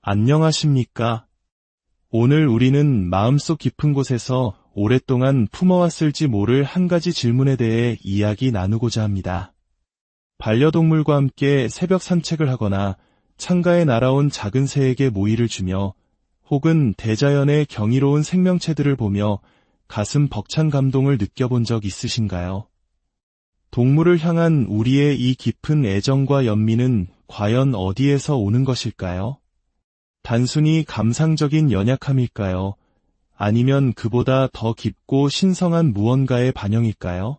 안녕하십니까? 오늘 우리는 마음속 깊은 곳에서 오랫동안 품어왔을지 모를 한 가지 질문에 대해 이야기 나누고자 합니다. 반려동물과 함께 새벽 산책을 하거나 창가에 날아온 작은 새에게 모이를 주며 혹은 대자연의 경이로운 생명체들을 보며 가슴 벅찬 감동을 느껴본 적 있으신가요? 동물을 향한 우리의 이 깊은 애정과 연민은 과연 어디에서 오는 것일까요? 단순히 감상적인 연약함일까요? 아니면 그보다 더 깊고 신성한 무언가의 반영일까요?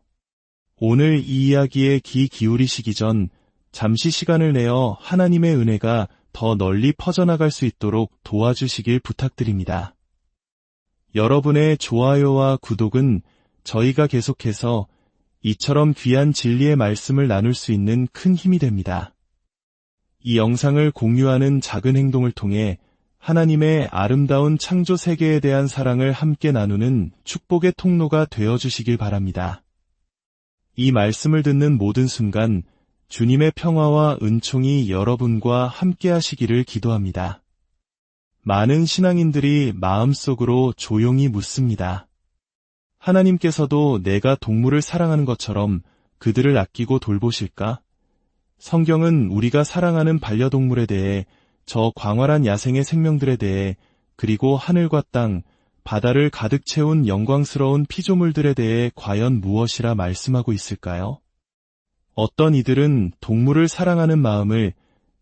오늘 이 이야기에 귀 기울이시기 전 잠시 시간을 내어 하나님의 은혜가 더 널리 퍼져나갈 수 있도록 도와주시길 부탁드립니다. 여러분의 좋아요와 구독은 저희가 계속해서 이처럼 귀한 진리의 말씀을 나눌 수 있는 큰 힘이 됩니다. 이 영상을 공유하는 작은 행동을 통해 하나님의 아름다운 창조 세계에 대한 사랑을 함께 나누는 축복의 통로가 되어주시길 바랍니다. 이 말씀을 듣는 모든 순간 주님의 평화와 은총이 여러분과 함께 하시기를 기도합니다. 많은 신앙인들이 마음속으로 조용히 묻습니다. 하나님께서도 내가 동물을 사랑하는 것처럼 그들을 아끼고 돌보실까? 성경은 우리가 사랑하는 반려동물에 대해, 저 광활한 야생의 생명들에 대해, 그리고 하늘과 땅, 바다를 가득 채운 영광스러운 피조물들에 대해 과연 무엇이라 말씀하고 있을까요? 어떤 이들은 동물을 사랑하는 마음을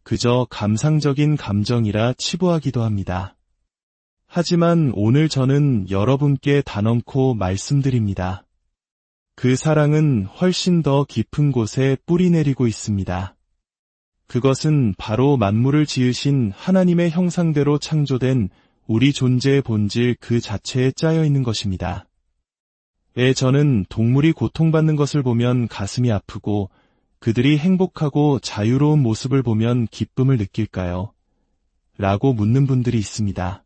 그저 감상적인 감정이라 치부하기도 합니다. 하지만 오늘 저는 여러분께 단언코 말씀드립니다. 그 사랑은 훨씬 더 깊은 곳에 뿌리내리고 있습니다. 그것은 바로 만물을 지으신 하나님의 형상대로 창조된 우리 존재의 본질 그 자체에 짜여 있는 것입니다. 왜 저는 동물이 고통받는 것을 보면 가슴이 아프고 그들이 행복하고 자유로운 모습을 보면 기쁨을 느낄까요? 라고 묻는 분들이 있습니다.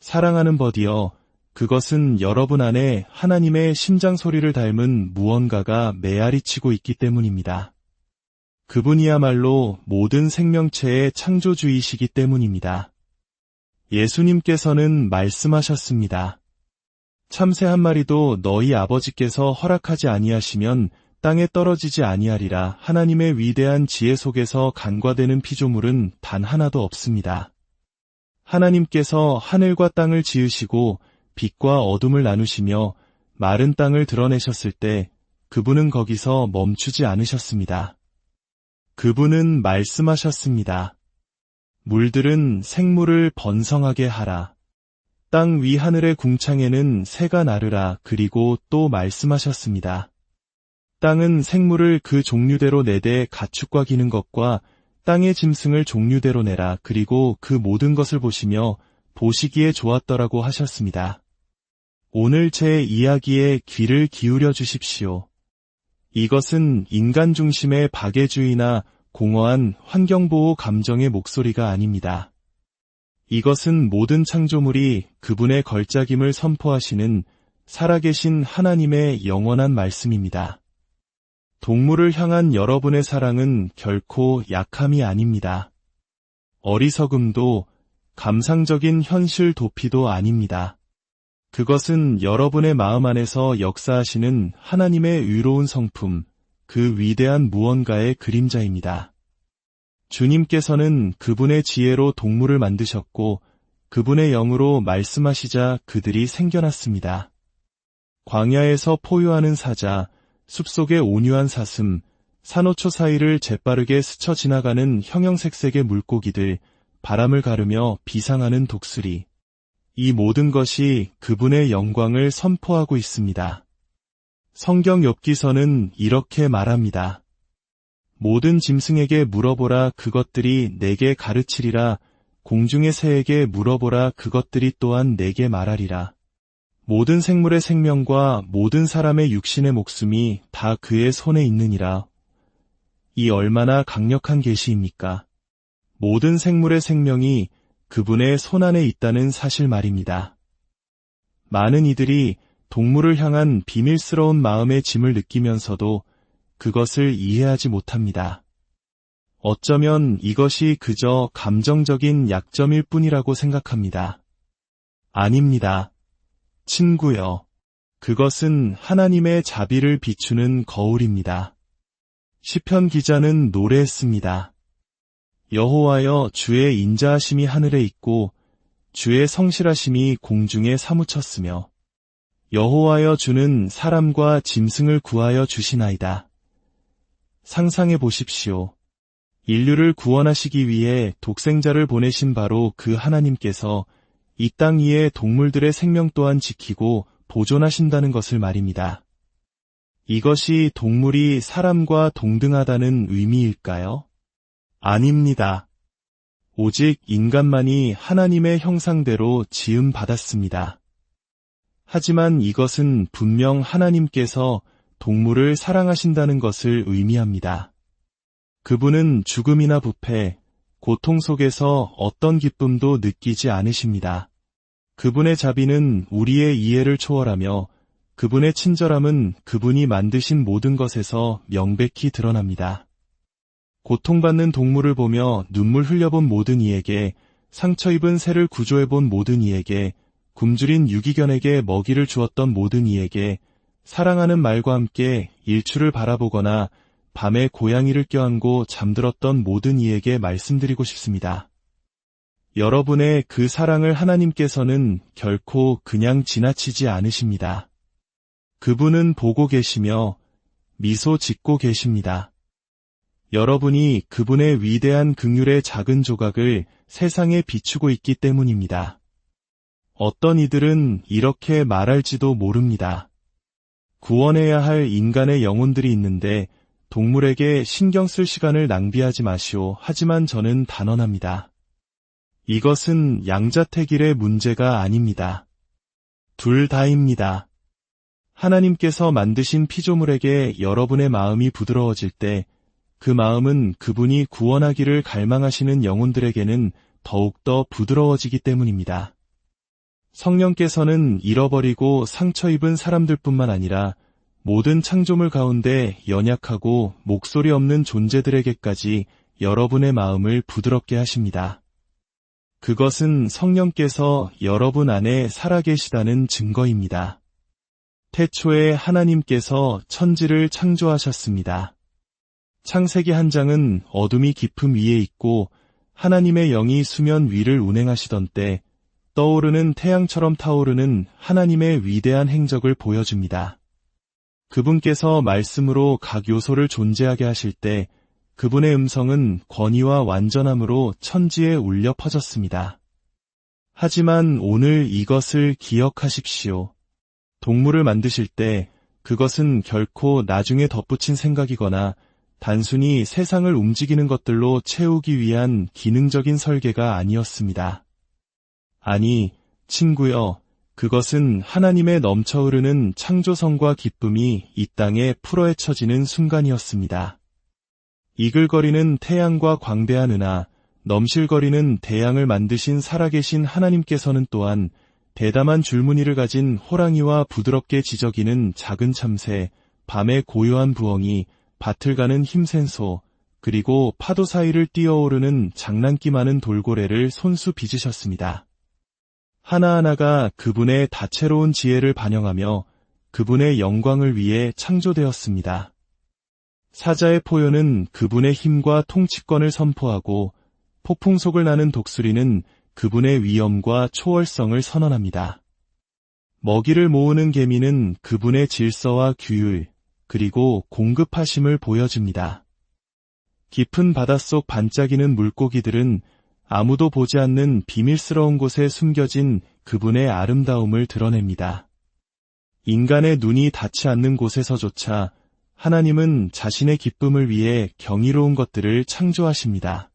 사랑하는 버디여, 그것은 여러분 안에 하나님의 심장 소리를 닮은 무언가가 메아리치고 있기 때문입니다. 그분이야말로 모든 생명체의 창조주이시기 때문입니다. 예수님께서는 말씀하셨습니다. 참새 한 마리도 너희 아버지께서 허락하지 아니하시면 땅에 떨어지지 아니하리라. 하나님의 위대한 지혜 속에서 간과되는 피조물은 단 하나도 없습니다. 하나님께서 하늘과 땅을 지으시고 빛과 어둠을 나누시며 마른 땅을 드러내셨을 때 그분은 거기서 멈추지 않으셨습니다. 그분은 말씀하셨습니다. 물들은 생물을 번성하게 하라. 땅 위 하늘의 궁창에는 새가 나르라. 그리고 또 말씀하셨습니다. 땅은 생물을 그 종류대로 내되 가축과 기는 것과 땅의 짐승을 종류대로 내라. 그리고 그 모든 것을 보시며 보시기에 좋았더라고 하셨습니다. 오늘 제 이야기에 귀를 기울여 주십시오. 이것은 인간 중심의 박애주의나 공허한 환경보호 감정의 목소리가 아닙니다. 이것은 모든 창조물이 그분의 걸작임을 선포하시는 살아계신 하나님의 영원한 말씀입니다. 동물을 향한 여러분의 사랑은 결코 약함이 아닙니다. 어리석음도 감상적인 현실 도피도 아닙니다. 그것은 여러분의 마음 안에서 역사하시는 하나님의 의로운 성품, 그 위대한 무언가의 그림자입니다. 주님께서는 그분의 지혜로 동물을 만드셨고 그분의 영으로 말씀하시자 그들이 생겨났습니다. 광야에서 포효하는 사자, 숲속의 온유한 사슴, 산호초 사이를 재빠르게 스쳐 지나가는 형형색색의 물고기들, 바람을 가르며 비상하는 독수리. 이 모든 것이 그분의 영광을 선포하고 있습니다. 성경 욥기서는 이렇게 말합니다. 모든 짐승에게 물어보라. 그것들이 내게 가르치리라. 공중의 새에게 물어보라. 그것들이 또한 내게 말하리라. 모든 생물의 생명과 모든 사람의 육신의 목숨이 다 그의 손에 있느니라. 이 얼마나 강력한 계시입니까? 모든 생물의 생명이 그분의 손 안에 있다는 사실 말입니다. 많은 이들이 동물을 향한 비밀스러운 마음의 짐을 느끼면서도 그것을 이해하지 못합니다. 어쩌면 이것이 그저 감정적인 약점일 뿐이라고 생각합니다. 아닙니다. 친구여. 그것은 하나님의 자비를 비추는 거울입니다. 시편 기자는 노래했습니다. 여호와여, 주의 인자하심이 하늘에 있고 주의 성실하심이 공중에 사무쳤으며 여호와여, 주는 사람과 짐승을 구하여 주시나이다. 상상해 보십시오. 인류를 구원하시기 위해 독생자를 보내신 바로 그 하나님께서 이 땅 위의 동물들의 생명 또한 지키고 보존하신다는 것을 말입니다. 이것이 동물이 사람과 동등하다는 의미일까요? 아닙니다. 오직 인간만이 하나님의 형상대로 지음받았습니다. 하지만 이것은 분명 하나님께서 동물을 사랑하신다는 것을 의미합니다. 그분은 죽음이나 부패, 고통 속에서 어떤 기쁨도 느끼지 않으십니다. 그분의 자비는 우리의 이해를 초월하며 그분의 친절함은 그분이 만드신 모든 것에서 명백히 드러납니다. 고통받는 동물을 보며 눈물 흘려본 모든 이에게, 상처 입은 새를 구조해본 모든 이에게, 굶주린 유기견에게 먹이를 주었던 모든 이에게, 사랑하는 말과 함께 일출을 바라보거나 밤에 고양이를 껴안고 잠들었던 모든 이에게 말씀드리고 싶습니다. 여러분의 그 사랑을 하나님께서는 결코 그냥 지나치지 않으십니다. 그분은 보고 계시며 미소 짓고 계십니다. 여러분이 그분의 위대한 긍휼의 작은 조각을 세상에 비추고 있기 때문입니다. 어떤 이들은 이렇게 말할지도 모릅니다. 구원해야 할 인간의 영혼들이 있는데 동물에게 신경 쓸 시간을 낭비하지 마시오. 하지만 저는 단언합니다. 이것은 양자택일의 문제가 아닙니다. 둘 다입니다. 하나님께서 만드신 피조물에게 여러분의 마음이 부드러워질 때 그 마음은 그분이 구원하기를 갈망하시는 영혼들에게는 더욱더 부드러워지기 때문입니다. 성령께서는 잃어버리고 상처 입은 사람들뿐만 아니라 모든 창조물 가운데 연약하고 목소리 없는 존재들에게까지 여러분의 마음을 부드럽게 하십니다. 그것은 성령께서 여러분 안에 살아계시다는 증거입니다. 태초에 하나님께서 천지를 창조하셨습니다. 창세기 한 장은 어둠이 깊음 위에 있고 하나님의 영이 수면 위를 운행하시던 때 떠오르는 태양처럼 타오르는 하나님의 위대한 행적을 보여줍니다. 그분께서 말씀으로 각 요소를 존재하게 하실 때 그분의 음성은 권위와 완전함으로 천지에 울려 퍼졌습니다. 하지만 오늘 이것을 기억하십시오. 동물을 만드실 때 그것은 결코 나중에 덧붙인 생각이거나 단순히 세상을 움직이는 것들로 채우기 위한 기능적인 설계가 아니었습니다. 아니, 친구여, 그것은 하나님의 넘쳐흐르는 창조성과 기쁨이 이 땅에 풀어헤쳐지는 순간이었습니다. 이글거리는 태양과 광대한 은하, 넘실거리는 대양을 만드신 살아계신 하나님께서는 또한 대담한 줄무늬를 가진 호랑이와 부드럽게 지저귀는 작은 참새, 밤의 고요한 부엉이, 밭을 가는 힘센 소, 그리고 파도 사이를 뛰어오르는 장난기 많은 돌고래를 손수 빚으셨습니다. 하나하나가 그분의 다채로운 지혜를 반영하며 그분의 영광을 위해 창조되었습니다. 사자의 포효는 그분의 힘과 통치권을 선포하고 폭풍 속을 나는 독수리는 그분의 위엄과 초월성을 선언합니다. 먹이를 모으는 개미는 그분의 질서와 규율, 그리고 공급하심을 보여줍니다. 깊은 바닷속 반짝이는 물고기들은 아무도 보지 않는 비밀스러운 곳에 숨겨진 그분의 아름다움을 드러냅니다. 인간의 눈이 닿지 않는 곳에서조차 하나님은 자신의 기쁨을 위해 경이로운 것들을 창조하십니다.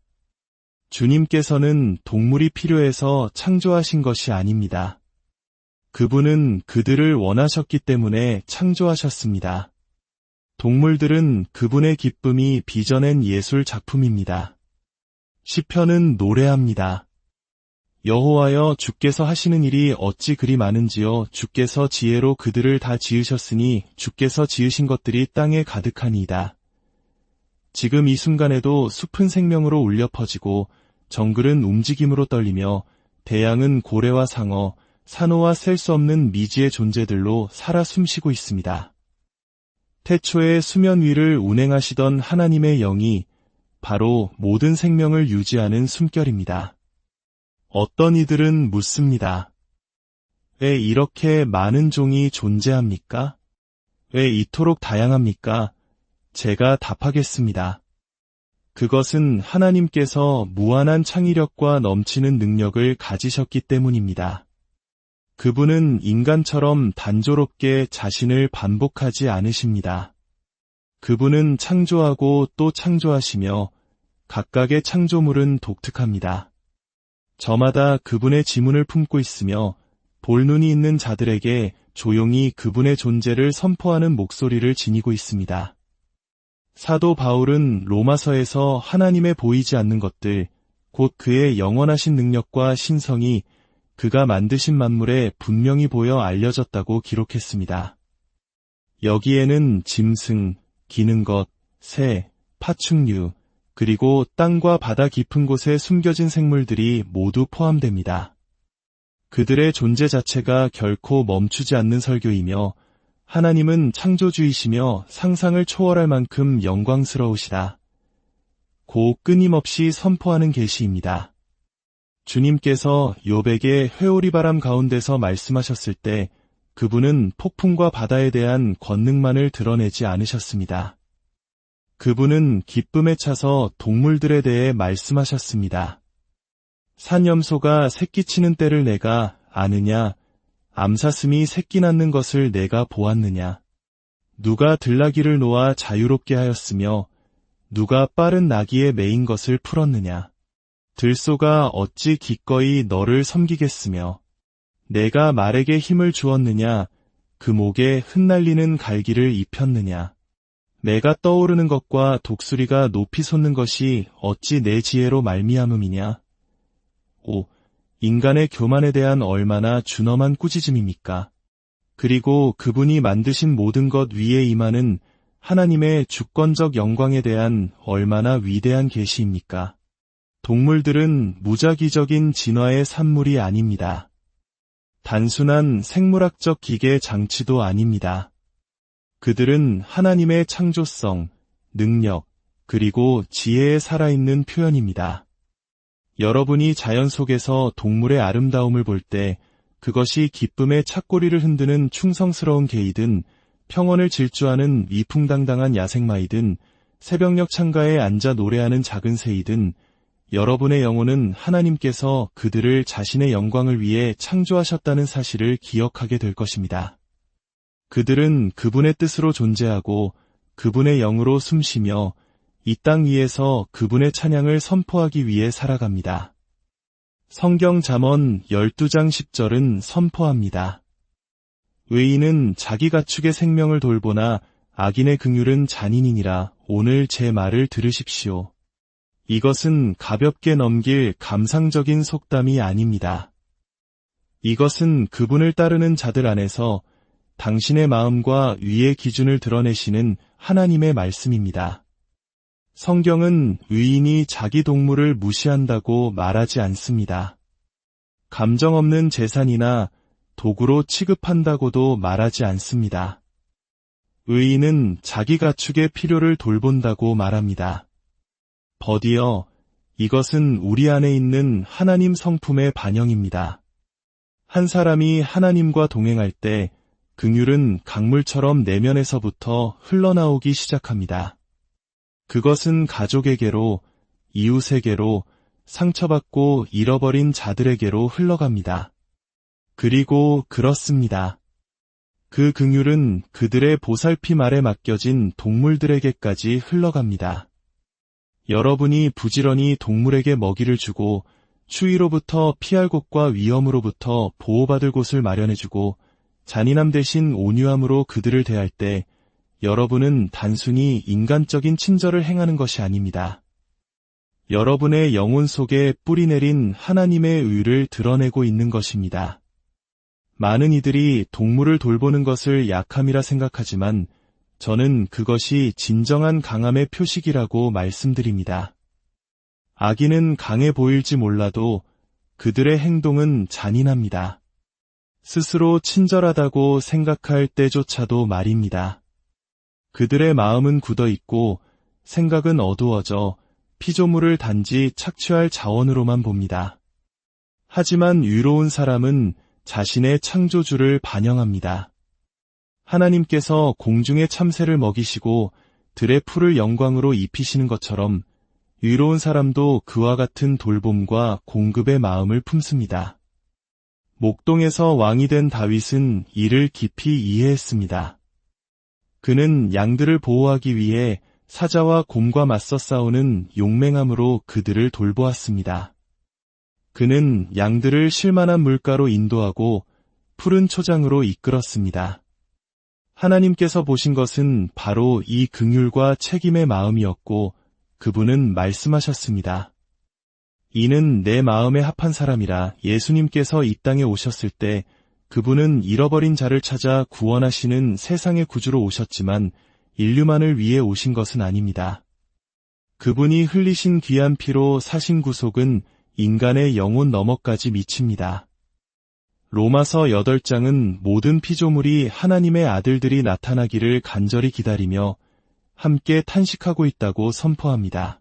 주님께서는 동물이 필요해서 창조하신 것이 아닙니다. 그분은 그들을 원하셨기 때문에 창조하셨습니다. 동물들은 그분의 기쁨이 빚어낸 예술 작품입니다. 시편은 노래합니다. 여호와여, 주께서 하시는 일이 어찌 그리 많은지요. 주께서 지혜로 그들을 다 지으셨으니 주께서 지으신 것들이 땅에 가득하니이다. 지금 이 순간에도 숲은 생명으로 울려 퍼지고 정글은 움직임으로 떨리며 대양은 고래와 상어, 산호와 셀 수 없는 미지의 존재들로 살아 숨쉬고 있습니다. 태초에 수면 위를 운행하시던 하나님의 영이 바로 모든 생명을 유지하는 숨결입니다. 어떤 이들은 묻습니다. 왜 이렇게 많은 종이 존재합니까? 왜 이토록 다양합니까? 제가 답하겠습니다. 그것은 하나님께서 무한한 창의력과 넘치는 능력을 가지셨기 때문입니다. 그분은 인간처럼 단조롭게 자신을 반복하지 않으십니다. 그분은 창조하고 또 창조하시며 각각의 창조물은 독특합니다. 저마다 그분의 지문을 품고 있으며 볼눈이 있는 자들에게 조용히 그분의 존재를 선포하는 목소리를 지니고 있습니다. 사도 바울은 로마서에서 하나님의 보이지 않는 것들, 곧 그의 영원하신 능력과 신성이 그가 만드신 만물에 분명히 보여 알려졌다고 기록했습니다. 여기에는 짐승, 기는 것, 새, 파충류, 그리고 땅과 바다 깊은 곳에 숨겨진 생물들이 모두 포함됩니다. 그들의 존재 자체가 결코 멈추지 않는 설교이며 하나님은 창조주이시며 상상을 초월할 만큼 영광스러우시다. 고 끊임없이 선포하는 계시입니다. 주님께서 욥에게 회오리바람 가운데서 말씀하셨을 때 그분은 폭풍과 바다에 대한 권능만을 드러내지 않으셨습니다. 그분은 기쁨에 차서 동물들에 대해 말씀하셨습니다. 산염소가 새끼치는 때를 내가 아느냐? 암사슴이 새끼 낳는 것을 내가 보았느냐? 누가 들나귀를 놓아 자유롭게 하였으며 누가 빠른 나귀에 매인 것을 풀었느냐? 들소가 어찌 기꺼이 너를 섬기겠으며 내가 말에게 힘을 주었느냐? 그 목에 흩날리는 갈기를 입혔느냐? 내가 떠오르는 것과 독수리가 높이 솟는 것이 어찌 내 지혜로 말미암음이냐? 오, 인간의 교만에 대한 얼마나 준엄한 꾸짖음입니까? 그리고 그분이 만드신 모든 것 위에 임하는 하나님의 주권적 영광에 대한 얼마나 위대한 계시입니까? 동물들은 무작위적인 진화의 산물이 아닙니다. 단순한 생물학적 기계 장치도 아닙니다. 그들은 하나님의 창조성, 능력, 그리고 지혜에 살아있는 표현입니다. 여러분이 자연 속에서 동물의 아름다움을 볼 때 그것이 기쁨의 찻꼬리를 흔드는 충성스러운 개이든 평온을 질주하는 위풍당당한 야생마이든 새벽녘 창가에 앉아 노래하는 작은 새이든 여러분의 영혼은 하나님께서 그들을 자신의 영광을 위해 창조하셨다는 사실을 기억하게 될 것입니다. 그들은 그분의 뜻으로 존재하고 그분의 영으로 숨쉬며 이 땅 위에서 그분의 찬양을 선포하기 위해 살아갑니다. 성경 잠언 12장 10절은 선포합니다. 의인은 자기 가축의 생명을 돌보나 악인의 긍휼은 잔인이니라. 오늘 제 말을 들으십시오. 이것은 가볍게 넘길 감상적인 속담이 아닙니다. 이것은 그분을 따르는 자들 안에서 당신의 마음과 위의 기준을 드러내시는 하나님의 말씀입니다. 성경은 의인이 자기 동물을 무시한다고 말하지 않습니다. 감정 없는 재산이나 도구로 취급한다고도 말하지 않습니다. 의인은 자기 가축의 필요를 돌본다고 말합니다. 버디어, 이것은 우리 안에 있는 하나님 성품의 반영입니다. 한 사람이 하나님과 동행할 때 긍휼은 강물처럼 내면에서부터 흘러나오기 시작합니다. 그것은 가족에게로, 이웃에게로, 상처받고 잃어버린 자들에게로 흘러갑니다. 그리고 그렇습니다. 그 긍휼은 그들의 보살핌 아래 맡겨진 동물들에게까지 흘러갑니다. 여러분이 부지런히 동물에게 먹이를 주고 추위로부터 피할 곳과 위험으로부터 보호받을 곳을 마련해주고 잔인함 대신 온유함으로 그들을 대할 때 여러분은 단순히 인간적인 친절을 행하는 것이 아닙니다. 여러분의 영혼 속에 뿌리내린 하나님의 의를 드러내고 있는 것입니다. 많은 이들이 동물을 돌보는 것을 약함이라 생각하지만 저는 그것이 진정한 강함의 표식이라고 말씀드립니다. 악인은 강해 보일지 몰라도 그들의 행동은 잔인합니다. 스스로 친절하다고 생각할 때조차도 말입니다. 그들의 마음은 굳어 있고 생각은 어두워져 피조물을 단지 착취할 자원으로만 봅니다. 하지만 의로운 사람은 자신의 창조주를 반영합니다. 하나님께서 공중의 참새를 먹이시고 들의 풀을 영광으로 입히시는 것처럼 의로운 사람도 그와 같은 돌봄과 공급의 마음을 품습니다. 목동에서 왕이 된 다윗은 이를 깊이 이해했습니다. 그는 양들을 보호하기 위해 사자와 곰과 맞서 싸우는 용맹함으로 그들을 돌보았습니다. 그는 양들을 쉴만한 물가로 인도하고 푸른 초장으로 이끌었습니다. 하나님께서 보신 것은 바로 이 긍휼과 책임의 마음이었고 그분은 말씀하셨습니다. 이는 내 마음에 합한 사람이라. 예수님께서 이 땅에 오셨을 때 그분은 잃어버린 자를 찾아 구원하시는 세상의 구주로 오셨지만 인류만을 위해 오신 것은 아닙니다. 그분이 흘리신 귀한 피로 사신 구속은 인간의 영혼 너머까지 미칩니다. 로마서 8장은 모든 피조물이 하나님의 아들들이 나타나기를 간절히 기다리며 함께 탄식하고 있다고 선포합니다.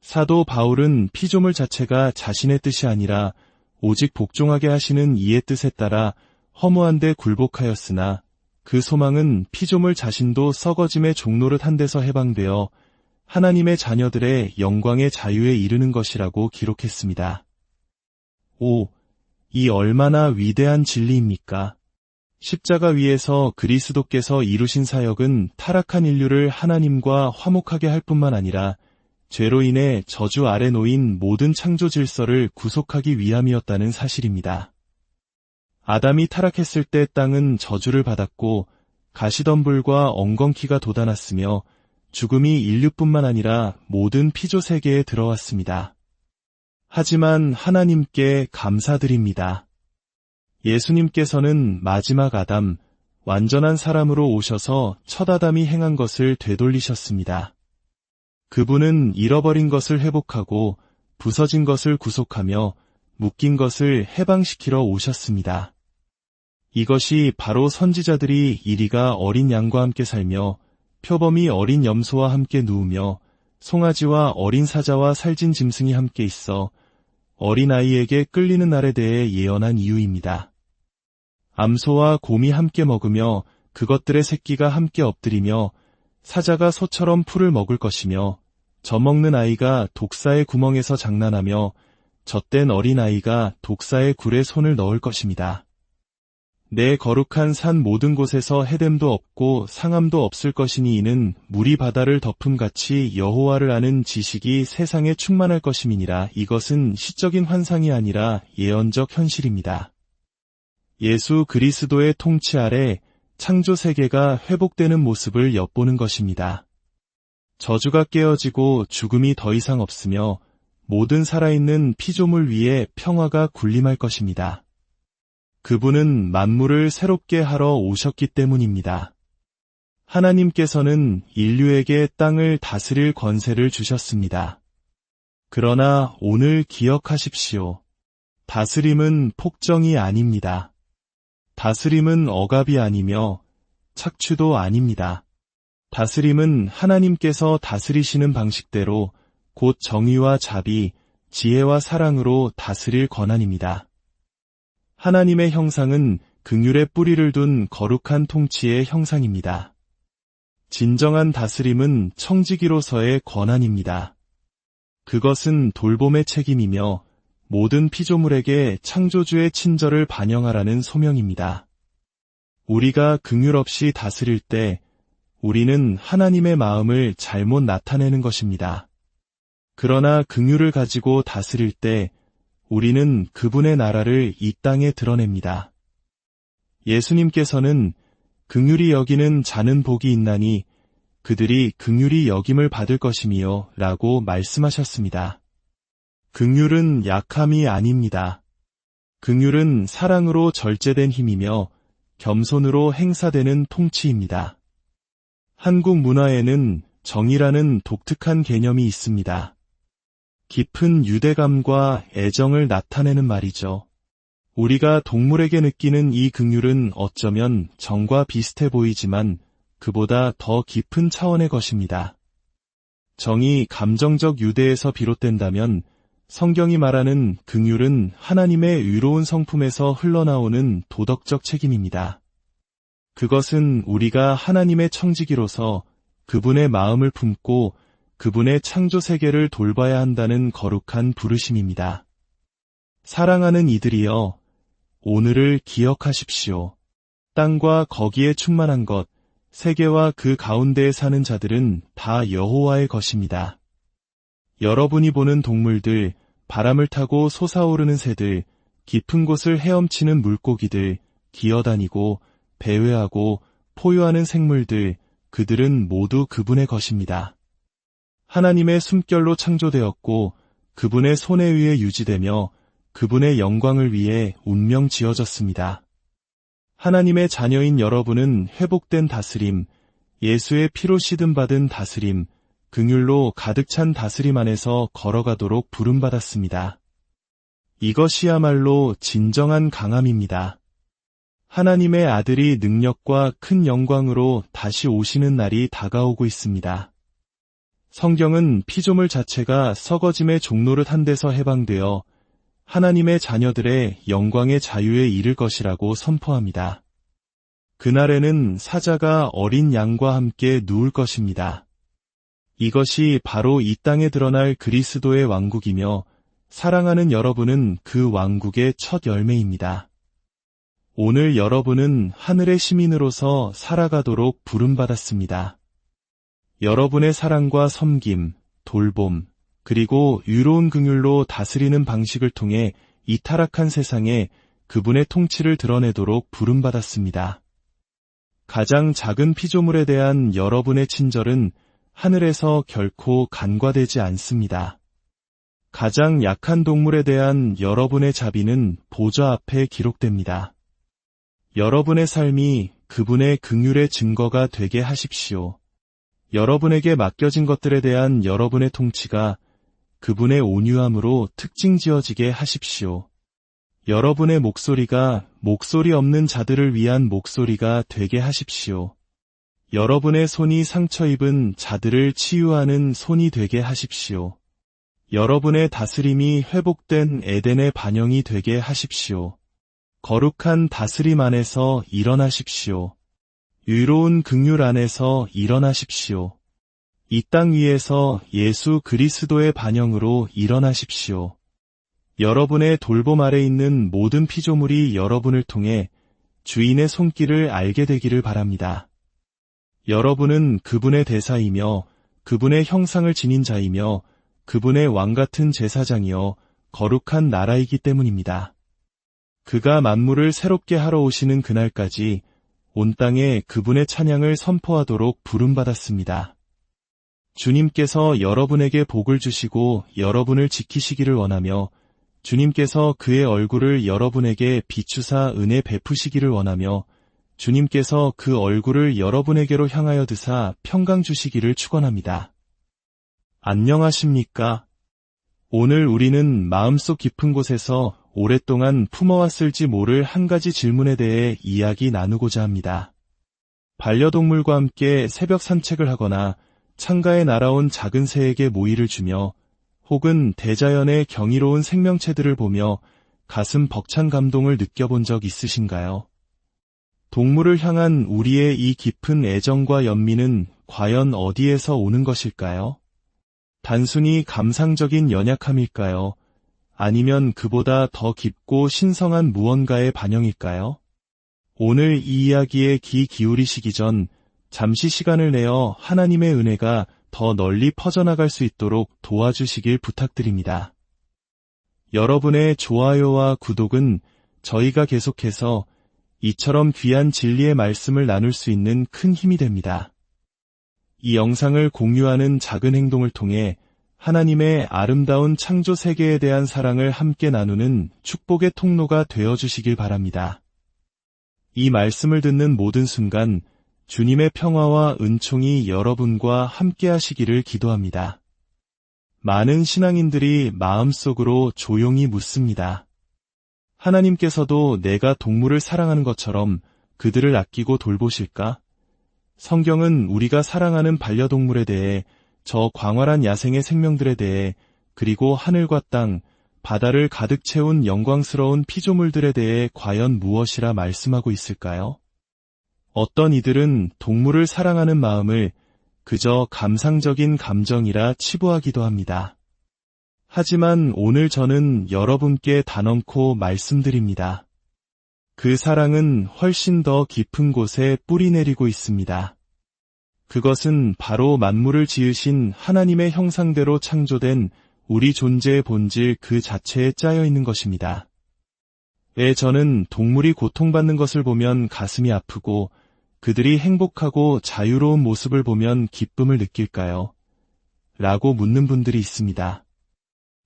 사도 바울은 피조물 자체가 자신의 뜻이 아니라 오직 복종하게 하시는 이의 뜻에 따라 허무한 데 굴복하였으나 그 소망은 피조물 자신도 썩어짐의 종노릇 한 데서 해방되어 하나님의 자녀들의 영광의 자유에 이르는 것이라고 기록했습니다. 이 얼마나 위대한 진리입니까? 십자가 위에서 그리스도께서 이루신 사역은 타락한 인류를 하나님과 화목하게 할 뿐만 아니라 죄로 인해 저주 아래 놓인 모든 창조 질서를 구속하기 위함이었다는 사실입니다. 아담이 타락했을 때 땅은 저주를 받았고 가시덤불과 엉겅퀴가 돋아났으며 죽음이 인류뿐만 아니라 모든 피조 세계에 들어왔습니다. 하지만 하나님께 감사드립니다. 예수님께서는 마지막 아담, 완전한 사람으로 오셔서 첫 아담이 행한 것을 되돌리셨습니다. 그분은 잃어버린 것을 회복하고 부서진 것을 구속하며 묶인 것을 해방시키러 오셨습니다. 이것이 바로 선지자들이 이리가 어린 양과 함께 살며 표범이 어린 염소와 함께 누우며 송아지와 어린 사자와 살진 짐승이 함께 있어 어린아이에게 끌리는 날에 대해 예언한 이유입니다. 암소와 곰이 함께 먹으며 그것들의 새끼가 함께 엎드리며 사자가 소처럼 풀을 먹을 것이며 젖먹는 아이가 독사의 구멍에서 장난하며 젖된 어린아이가 독사의 굴에 손을 넣을 것입니다. 내 거룩한 산 모든 곳에서 해됨도 없고 상함도 없을 것이니 이는 물이 바다를 덮음같이 여호와를 아는 지식이 세상에 충만할 것임이니라. 이것은 시적인 환상이 아니라 예언적 현실입니다. 예수 그리스도의 통치 아래 창조 세계가 회복되는 모습을 엿보는 것입니다. 저주가 깨어지고 죽음이 더 이상 없으며 모든 살아있는 피조물 위에 평화가 군림할 것입니다. 그분은 만물을 새롭게 하러 오셨기 때문입니다. 하나님께서는 인류에게 땅을 다스릴 권세를 주셨습니다. 그러나 오늘 기억하십시오. 다스림은 폭정이 아닙니다. 다스림은 억압이 아니며 착취도 아닙니다. 다스림은 하나님께서 다스리시는 방식대로 곧 정의와 자비, 지혜와 사랑으로 다스릴 권한입니다. 하나님의 형상은 긍휼의 뿌리를 둔 거룩한 통치의 형상입니다. 진정한 다스림은 청지기로서의 권한입니다. 그것은 돌봄의 책임이며 모든 피조물에게 창조주의 친절을 반영하라는 소명입니다. 우리가 긍휼 없이 다스릴 때 우리는 하나님의 마음을 잘못 나타내는 것입니다. 그러나 긍휼을 가지고 다스릴 때 우리는 그분의 나라를 이 땅에 드러냅니다. 예수님께서는 긍휼히 여기는 자는 복이 있나니 그들이 긍휼히 여김을 받을 것이미요 라고 말씀하셨습니다. 긍휼은 약함이 아닙니다. 긍휼은 사랑으로 절제된 힘이며 겸손으로 행사되는 통치입니다. 한국 문화에는 정이라는 독특한 개념이 있습니다. 깊은 유대감과 애정을 나타내는 말이죠. 우리가 동물에게 느끼는 이 긍휼은 어쩌면 정과 비슷해 보이지만 그보다 더 깊은 차원의 것입니다. 정이 감정적 유대에서 비롯된다면 성경이 말하는 긍휼은 하나님의 의로운 성품에서 흘러나오는 도덕적 책임입니다. 그것은 우리가 하나님의 청지기로서 그분의 마음을 품고 그분의 창조 세계를 돌봐야 한다는 거룩한 부르심입니다. 사랑하는 이들이여, 오늘을 기억하십시오. 땅과 거기에 충만한 것, 세계와 그 가운데에 사는 자들은 다 여호와의 것입니다. 여러분이 보는 동물들, 바람을 타고 솟아오르는 새들, 깊은 곳을 헤엄치는 물고기들, 기어다니고 배회하고 포효하는 생물들, 그들은 모두 그분의 것입니다. 하나님의 숨결로 창조되었고 그분의 손에 의해 유지되며 그분의 영광을 위해 운명 지어졌습니다. 하나님의 자녀인 여러분은 회복된 다스림, 예수의 피로 씻음받은 다스림, 긍휼로 가득 찬 다스림 안에서 걸어가도록 부름받았습니다. 이것이야말로 진정한 강함입니다. 하나님의 아들이 능력과 큰 영광으로 다시 오시는 날이 다가오고 있습니다. 성경은 피조물 자체가 썩어짐의 종노릇 한 데서 해방되어 하나님의 자녀들의 영광의 자유에 이를 것이라고 선포합니다. 그날에는 사자가 어린 양과 함께 누울 것입니다. 이것이 바로 이 땅에 드러날 그리스도의 왕국이며 사랑하는 여러분은 그 왕국의 첫 열매입니다. 오늘 여러분은 하늘의 시민으로서 살아가도록 부름받았습니다. 여러분의 사랑과 섬김, 돌봄, 그리고 의로운 긍휼로 다스리는 방식을 통해 이 타락한 세상에 그분의 통치를 드러내도록 부름받았습니다. 가장 작은 피조물에 대한 여러분의 친절은 하늘에서 결코 간과되지 않습니다. 가장 약한 동물에 대한 여러분의 자비는 보좌 앞에 기록됩니다. 여러분의 삶이 그분의 긍휼의 증거가 되게 하십시오. 여러분에게 맡겨진 것들에 대한 여러분의 통치가 그분의 온유함으로 특징 지어지게 하십시오. 여러분의 목소리가 목소리 없는 자들을 위한 목소리가 되게 하십시오. 여러분의 손이 상처 입은 자들을 치유하는 손이 되게 하십시오. 여러분의 다스림이 회복된 에덴의 반영이 되게 하십시오. 거룩한 다스림 안에서 일어나십시오. 의로운 긍휼 안에서 일어나십시오. 이 땅 위에서 예수 그리스도의 반영으로 일어나십시오. 여러분의 돌봄 아래 있는 모든 피조물이 여러분을 통해 주인의 손길을 알게 되기를 바랍니다. 여러분은 그분의 대사이며 그분의 형상을 지닌 자이며 그분의 왕같은 제사장이여 거룩한 나라이기 때문입니다. 그가 만물을 새롭게 하러 오시는 그날까지 온 땅에 그분의 찬양을 선포하도록 부름받았습니다. 주님께서 여러분에게 복을 주시고 여러분을 지키시기를 원하며 주님께서 그의 얼굴을 여러분에게 비추사 은혜 베푸시기를 원하며 주님께서 그 얼굴을 여러분에게로 향하여 드사 평강 주시기를 축원합니다. 안녕하십니까? 오늘 우리는 마음속 깊은 곳에서 오랫동안 품어왔을지 모를 한 가지 질문에 대해 이야기 나누고자 합니다. 반려동물과 함께 새벽 산책을 하거나 창가에 날아온 작은 새에게 모이를 주며 혹은 대자연의 경이로운 생명체들을 보며 가슴 벅찬 감동을 느껴본 적 있으신가요? 동물을 향한 우리의 이 깊은 애정과 연민은 과연 어디에서 오는 것일까요? 단순히 감상적인 연약함일까요? 아니면 그보다 더 깊고 신성한 무언가의 반영일까요? 오늘 이 이야기에 귀 기울이시기 전 잠시 시간을 내어 하나님의 은혜가 더 널리 퍼져나갈 수 있도록 도와주시길 부탁드립니다. 여러분의 좋아요와 구독은 저희가 계속해서 이처럼 귀한 진리의 말씀을 나눌 수 있는 큰 힘이 됩니다. 이 영상을 공유하는 작은 행동을 통해 하나님의 아름다운 창조 세계에 대한 사랑을 함께 나누는 축복의 통로가 되어주시길 바랍니다. 이 말씀을 듣는 모든 순간 주님의 평화와 은총이 여러분과 함께 하시기를 기도합니다. 많은 신앙인들이 마음속으로 조용히 묻습니다. 하나님께서도 내가 동물을 사랑하는 것처럼 그들을 아끼고 돌보실까? 성경은 우리가 사랑하는 반려동물에 대해, 저 광활한 야생의 생명들에 대해, 그리고 하늘과 땅, 바다를 가득 채운 영광스러운 피조물들에 대해 과연 무엇이라 말씀하고 있을까요? 어떤 이들은 동물을 사랑하는 마음을 그저 감상적인 감정이라 치부하기도 합니다. 하지만 오늘 저는 여러분께 단언코 말씀드립니다. 그 사랑은 훨씬 더 깊은 곳에 뿌리내리고 있습니다. 그것은 바로 만물을 지으신 하나님의 형상대로 창조된 우리 존재의 본질 그 자체에 짜여 있는 것입니다. 왜 저는 동물이 고통받는 것을 보면 가슴이 아프고 그들이 행복하고 자유로운 모습을 보면 기쁨을 느낄까요? 라고 묻는 분들이 있습니다.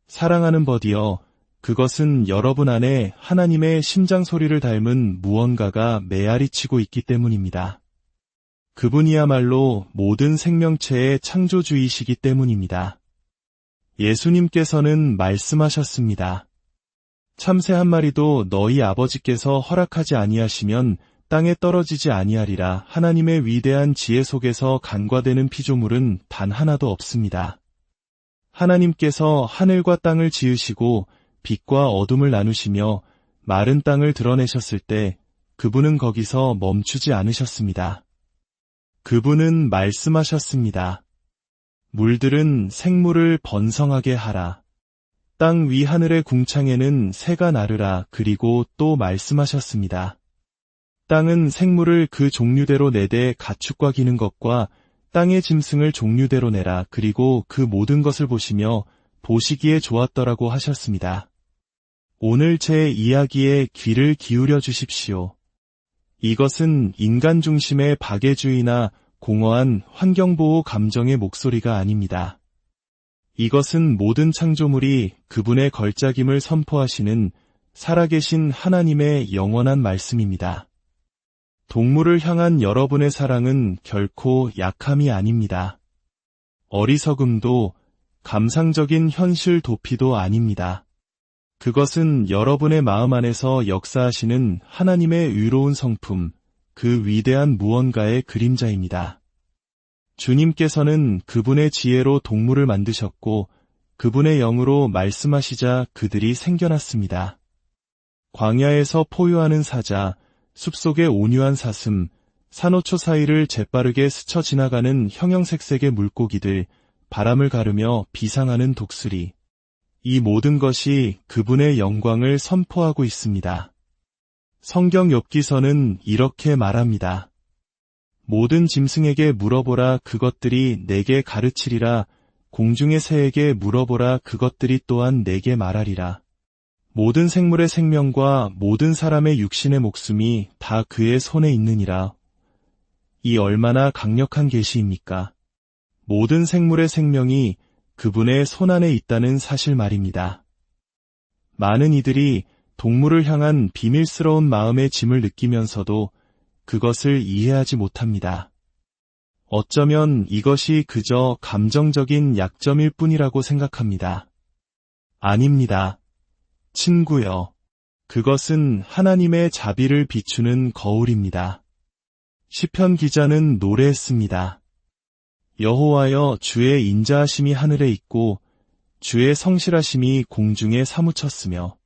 사랑하는 버디여, 그것은 여러분 안에 하나님의 심장 소리를 닮은 무언가가 메아리치고 있기 때문입니다. 그분이야말로 모든 생명체의 창조주이시기 때문입니다. 예수님께서는 말씀하셨습니다. 참새 한 마리도 너희 아버지께서 허락하지 아니하시면 땅에 떨어지지 아니하리라. 하나님의 위대한 지혜 속에서 간과되는 피조물은 단 하나도 없습니다. 하나님께서 하늘과 땅을 지으시고 빛과 어둠을 나누시며 마른 땅을 드러내셨을 때 그분은 거기서 멈추지 않으셨습니다. 그분은 말씀하셨습니다. 물들은 생물을 번성하게 하라. 땅 위 하늘의 궁창에는 새가 나르라. 그리고 또 말씀하셨습니다. 땅은 생물을 그 종류대로 내되 가축과 기는 것과 땅의 짐승을 종류대로 내라. 그리고 그 모든 것을 보시며 보시기에 좋았더라고 하셨습니다. 오늘 제 이야기에 귀를 기울여 주십시오. 이것은 인간 중심의 박애주의나 공허한 환경보호 감정의 목소리가 아닙니다. 이것은 모든 창조물이 그분의 걸작임을 선포하시는 살아계신 하나님의 영원한 말씀입니다. 동물을 향한 여러분의 사랑은 결코 약함이 아닙니다. 어리석음도 감상적인 현실 도피도 아닙니다. 그것은 여러분의 마음 안에서 역사하시는 하나님의 의로운 성품, 그 위대한 무언가의 그림자입니다. 주님께서는 그분의 지혜로 동물을 만드셨고 그분의 영으로 말씀하시자 그들이 생겨났습니다. 광야에서 포효하는 사자, 숲속의 온유한 사슴, 산호초 사이를 재빠르게 스쳐 지나가는 형형색색의 물고기들, 바람을 가르며 비상하는 독수리. 이 모든 것이 그분의 영광을 선포하고 있습니다. 성경 욥기서는 이렇게 말합니다. 모든 짐승에게 물어보라. 그것들이 내게 가르치리라. 공중의 새에게 물어보라. 그것들이 또한 내게 말하리라. 모든 생물의 생명과 모든 사람의 육신의 목숨이 다 그의 손에 있느니라. 이 얼마나 강력한 계시입니까? 모든 생물의 생명이 그분의 손 안에 있다는 사실 말입니다. 많은 이들이 동물을 향한 비밀스러운 마음의 짐을 느끼면서도 그것을 이해하지 못합니다. 어쩌면 이것이 그저 감정적인 약점일 뿐이라고 생각합니다. 아닙니다. 친구여, 그것은 하나님의 자비를 비추는 거울입니다. 시편 기자는 노래했습니다. 여호와여, 주의 인자하심이 하늘에 있고 주의 성실하심이 공중에 사무쳤으며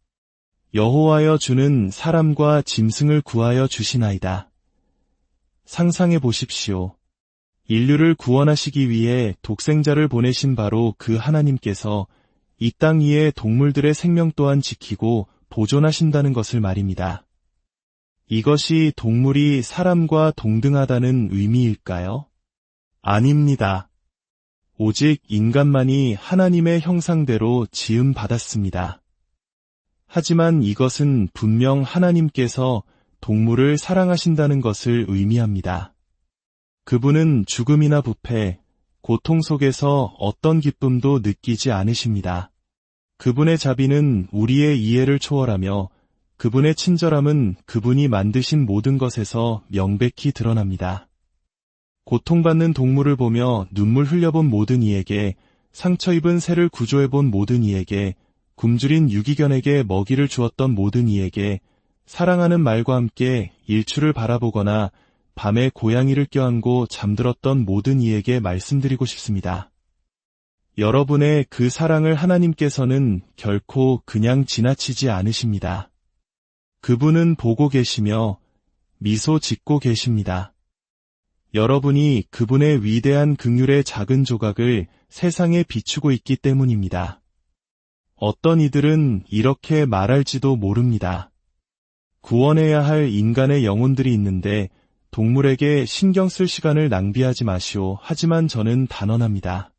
여호와여, 주는 사람과 짐승을 구하여 주시나이다. 상상해 보십시오. 인류를 구원하시기 위해 독생자를 보내신 바로 그 하나님께서 이 땅 위의 동물들의 생명 또한 지키고 보존하신다는 것을 말입니다. 이것이 동물이 사람과 동등하다는 의미일까요? 아닙니다. 오직 인간만이 하나님의 형상대로 지음받았습니다. 하지만 이것은 분명 하나님께서 동물을 사랑하신다는 것을 의미합니다. 그분은 죽음이나 부패, 고통 속에서 어떤 기쁨도 느끼지 않으십니다. 그분의 자비는 우리의 이해를 초월하며 그분의 친절함은 그분이 만드신 모든 것에서 명백히 드러납니다. 고통받는 동물을 보며 눈물 흘려본 모든 이에게, 상처 입은 새를 구조해본 모든 이에게, 굶주린 유기견에게 먹이를 주었던 모든 이에게, 사랑하는 말과 함께 일출을 바라보거나 밤에 고양이를 껴안고 잠들었던 모든 이에게 말씀드리고 싶습니다. 여러분의 그 사랑을 하나님께서는 결코 그냥 지나치지 않으십니다. 그분은 보고 계시며 미소 짓고 계십니다. 여러분이 그분의 위대한 긍휼의 작은 조각을 세상에 비추고 있기 때문입니다. 어떤 이들은 이렇게 말할지도 모릅니다. 구원해야 할 인간의 영혼들이 있는데 동물에게 신경 쓸 시간을 낭비하지 마시오. 하지만 저는 단언합니다.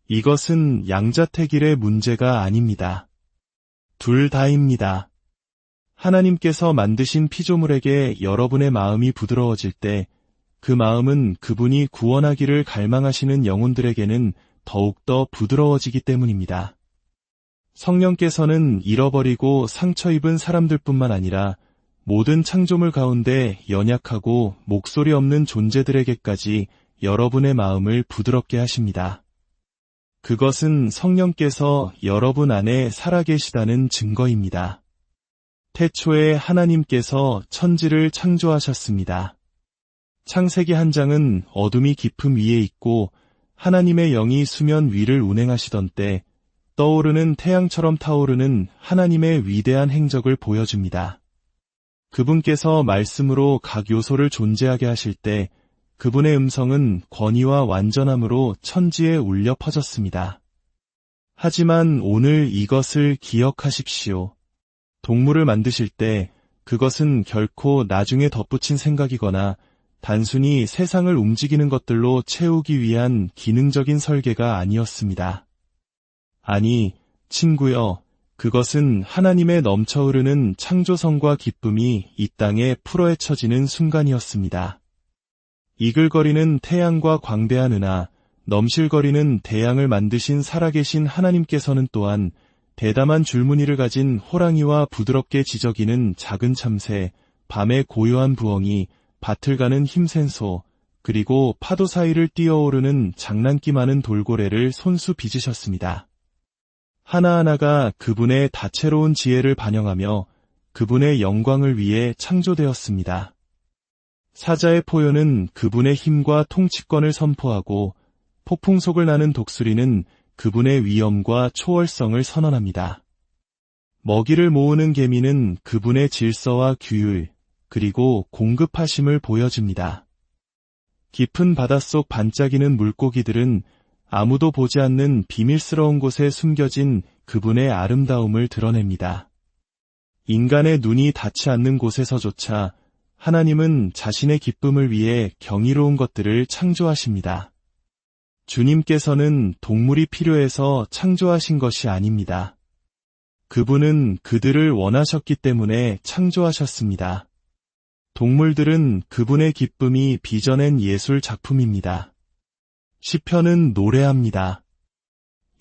이것은 양자택일의 문제가 아닙니다. 둘 다입니다. 하나님께서 만드신 피조물에게 여러분의 마음이 부드러워질 때 그 마음은 그분이 구원하기를 갈망하시는 영혼들에게는 더욱더 부드러워지기 때문입니다. 성령께서는 잃어버리고 상처 입은 사람들뿐만 아니라 모든 창조물 가운데 연약하고 목소리 없는 존재들에게까지 여러분의 마음을 부드럽게 하십니다. 그것은 성령께서 여러분 안에 살아계시다는 증거입니다. 태초에 하나님께서 천지를 창조하셨습니다. 창세기 한 장은 어둠이 깊음 위에 있고 하나님의 영이 수면 위를 운행하시던 때 떠오르는 태양처럼 타오르는 하나님의 위대한 행적을 보여줍니다. 그분께서 말씀으로 각 요소를 존재하게 하실 때 그분의 음성은 권위와 완전함으로 천지에 울려 퍼졌습니다. 하지만 오늘 이것을 기억하십시오. 동물을 만드실 때 그것은 결코 나중에 덧붙인 생각이거나 단순히 세상을 움직이는 것들로 채우기 위한 기능적인 설계가 아니었습니다. 아니, 친구여, 그것은 하나님의 넘쳐 흐르는 창조성과 기쁨이 이 땅에 풀어헤쳐지는 순간이었습니다. 이글거리는 태양과 광대한 은하, 넘실거리는 대양을 만드신 살아계신 하나님께서는 또한 대담한 줄무늬를 가진 호랑이와 부드럽게 지저귀는 작은 참새, 밤의 고요한 부엉이, 밭을 가는 힘센 소, 그리고 파도 사이를 뛰어오르는 장난기 많은 돌고래를 손수 빚으셨습니다. 하나하나가 그분의 다채로운 지혜를 반영하며 그분의 영광을 위해 창조되었습니다. 사자의 포효는 그분의 힘과 통치권을 선포하고 폭풍 속을 나는 독수리는 그분의 위엄과 초월성을 선언합니다. 먹이를 모으는 개미는 그분의 질서와 규율, 그리고 공급하심을 보여줍니다. 깊은 바닷속 반짝이는 물고기들은 아무도 보지 않는 비밀스러운 곳에 숨겨진 그분의 아름다움을 드러냅니다. 인간의 눈이 닿지 않는 곳에서조차 하나님은 자신의 기쁨을 위해 경이로운 것들을 창조하십니다. 주님께서는 동물이 필요해서 창조하신 것이 아닙니다. 그분은 그들을 원하셨기 때문에 창조하셨습니다. 동물들은 그분의 기쁨이 빚어낸 예술 작품입니다. 시편은 노래합니다.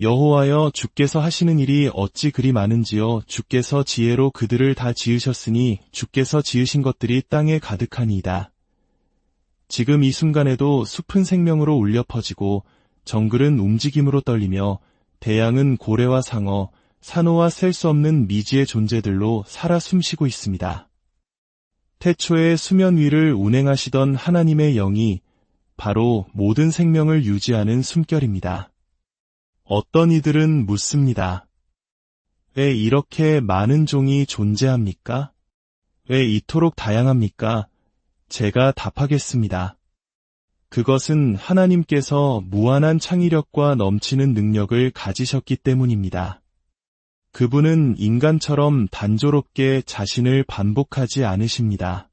여호와여, 주께서 하시는 일이 어찌 그리 많은지요. 주께서 지혜로 그들을 다 지으셨으니 주께서 지으신 것들이 땅에 가득하니이다. 지금 이 순간에도 숲은 생명으로 울려 퍼지고 정글은 움직임으로 떨리며 대양은 고래와 상어, 산호와 셀 수 없는 미지의 존재들로 살아 숨쉬고 있습니다. 태초에 수면 위를 운행하시던 하나님의 영이 바로 모든 생명을 유지하는 숨결입니다. 어떤 이들은 묻습니다. 왜 이렇게 많은 종이 존재합니까? 왜 이토록 다양합니까? 제가 답하겠습니다. 그것은 하나님께서 무한한 창의력과 넘치는 능력을 가지셨기 때문입니다. 그분은 인간처럼 단조롭게 자신을 반복하지 않으십니다.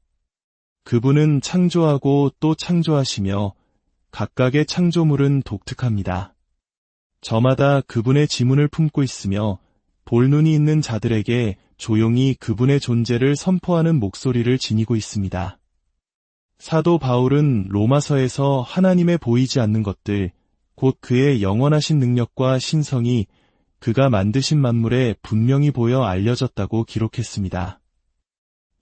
그분은 창조하고 또 창조하시며 각각의 창조물은 독특합니다. 저마다 그분의 지문을 품고 있으며 볼눈이 있는 자들에게 조용히 그분의 존재를 선포하는 목소리를 지니고 있습니다. 사도 바울은 로마서에서 하나님의 보이지 않는 것들, 곧 그의 영원하신 능력과 신성이 그가 만드신 만물에 분명히 보여 알려졌다고 기록했습니다.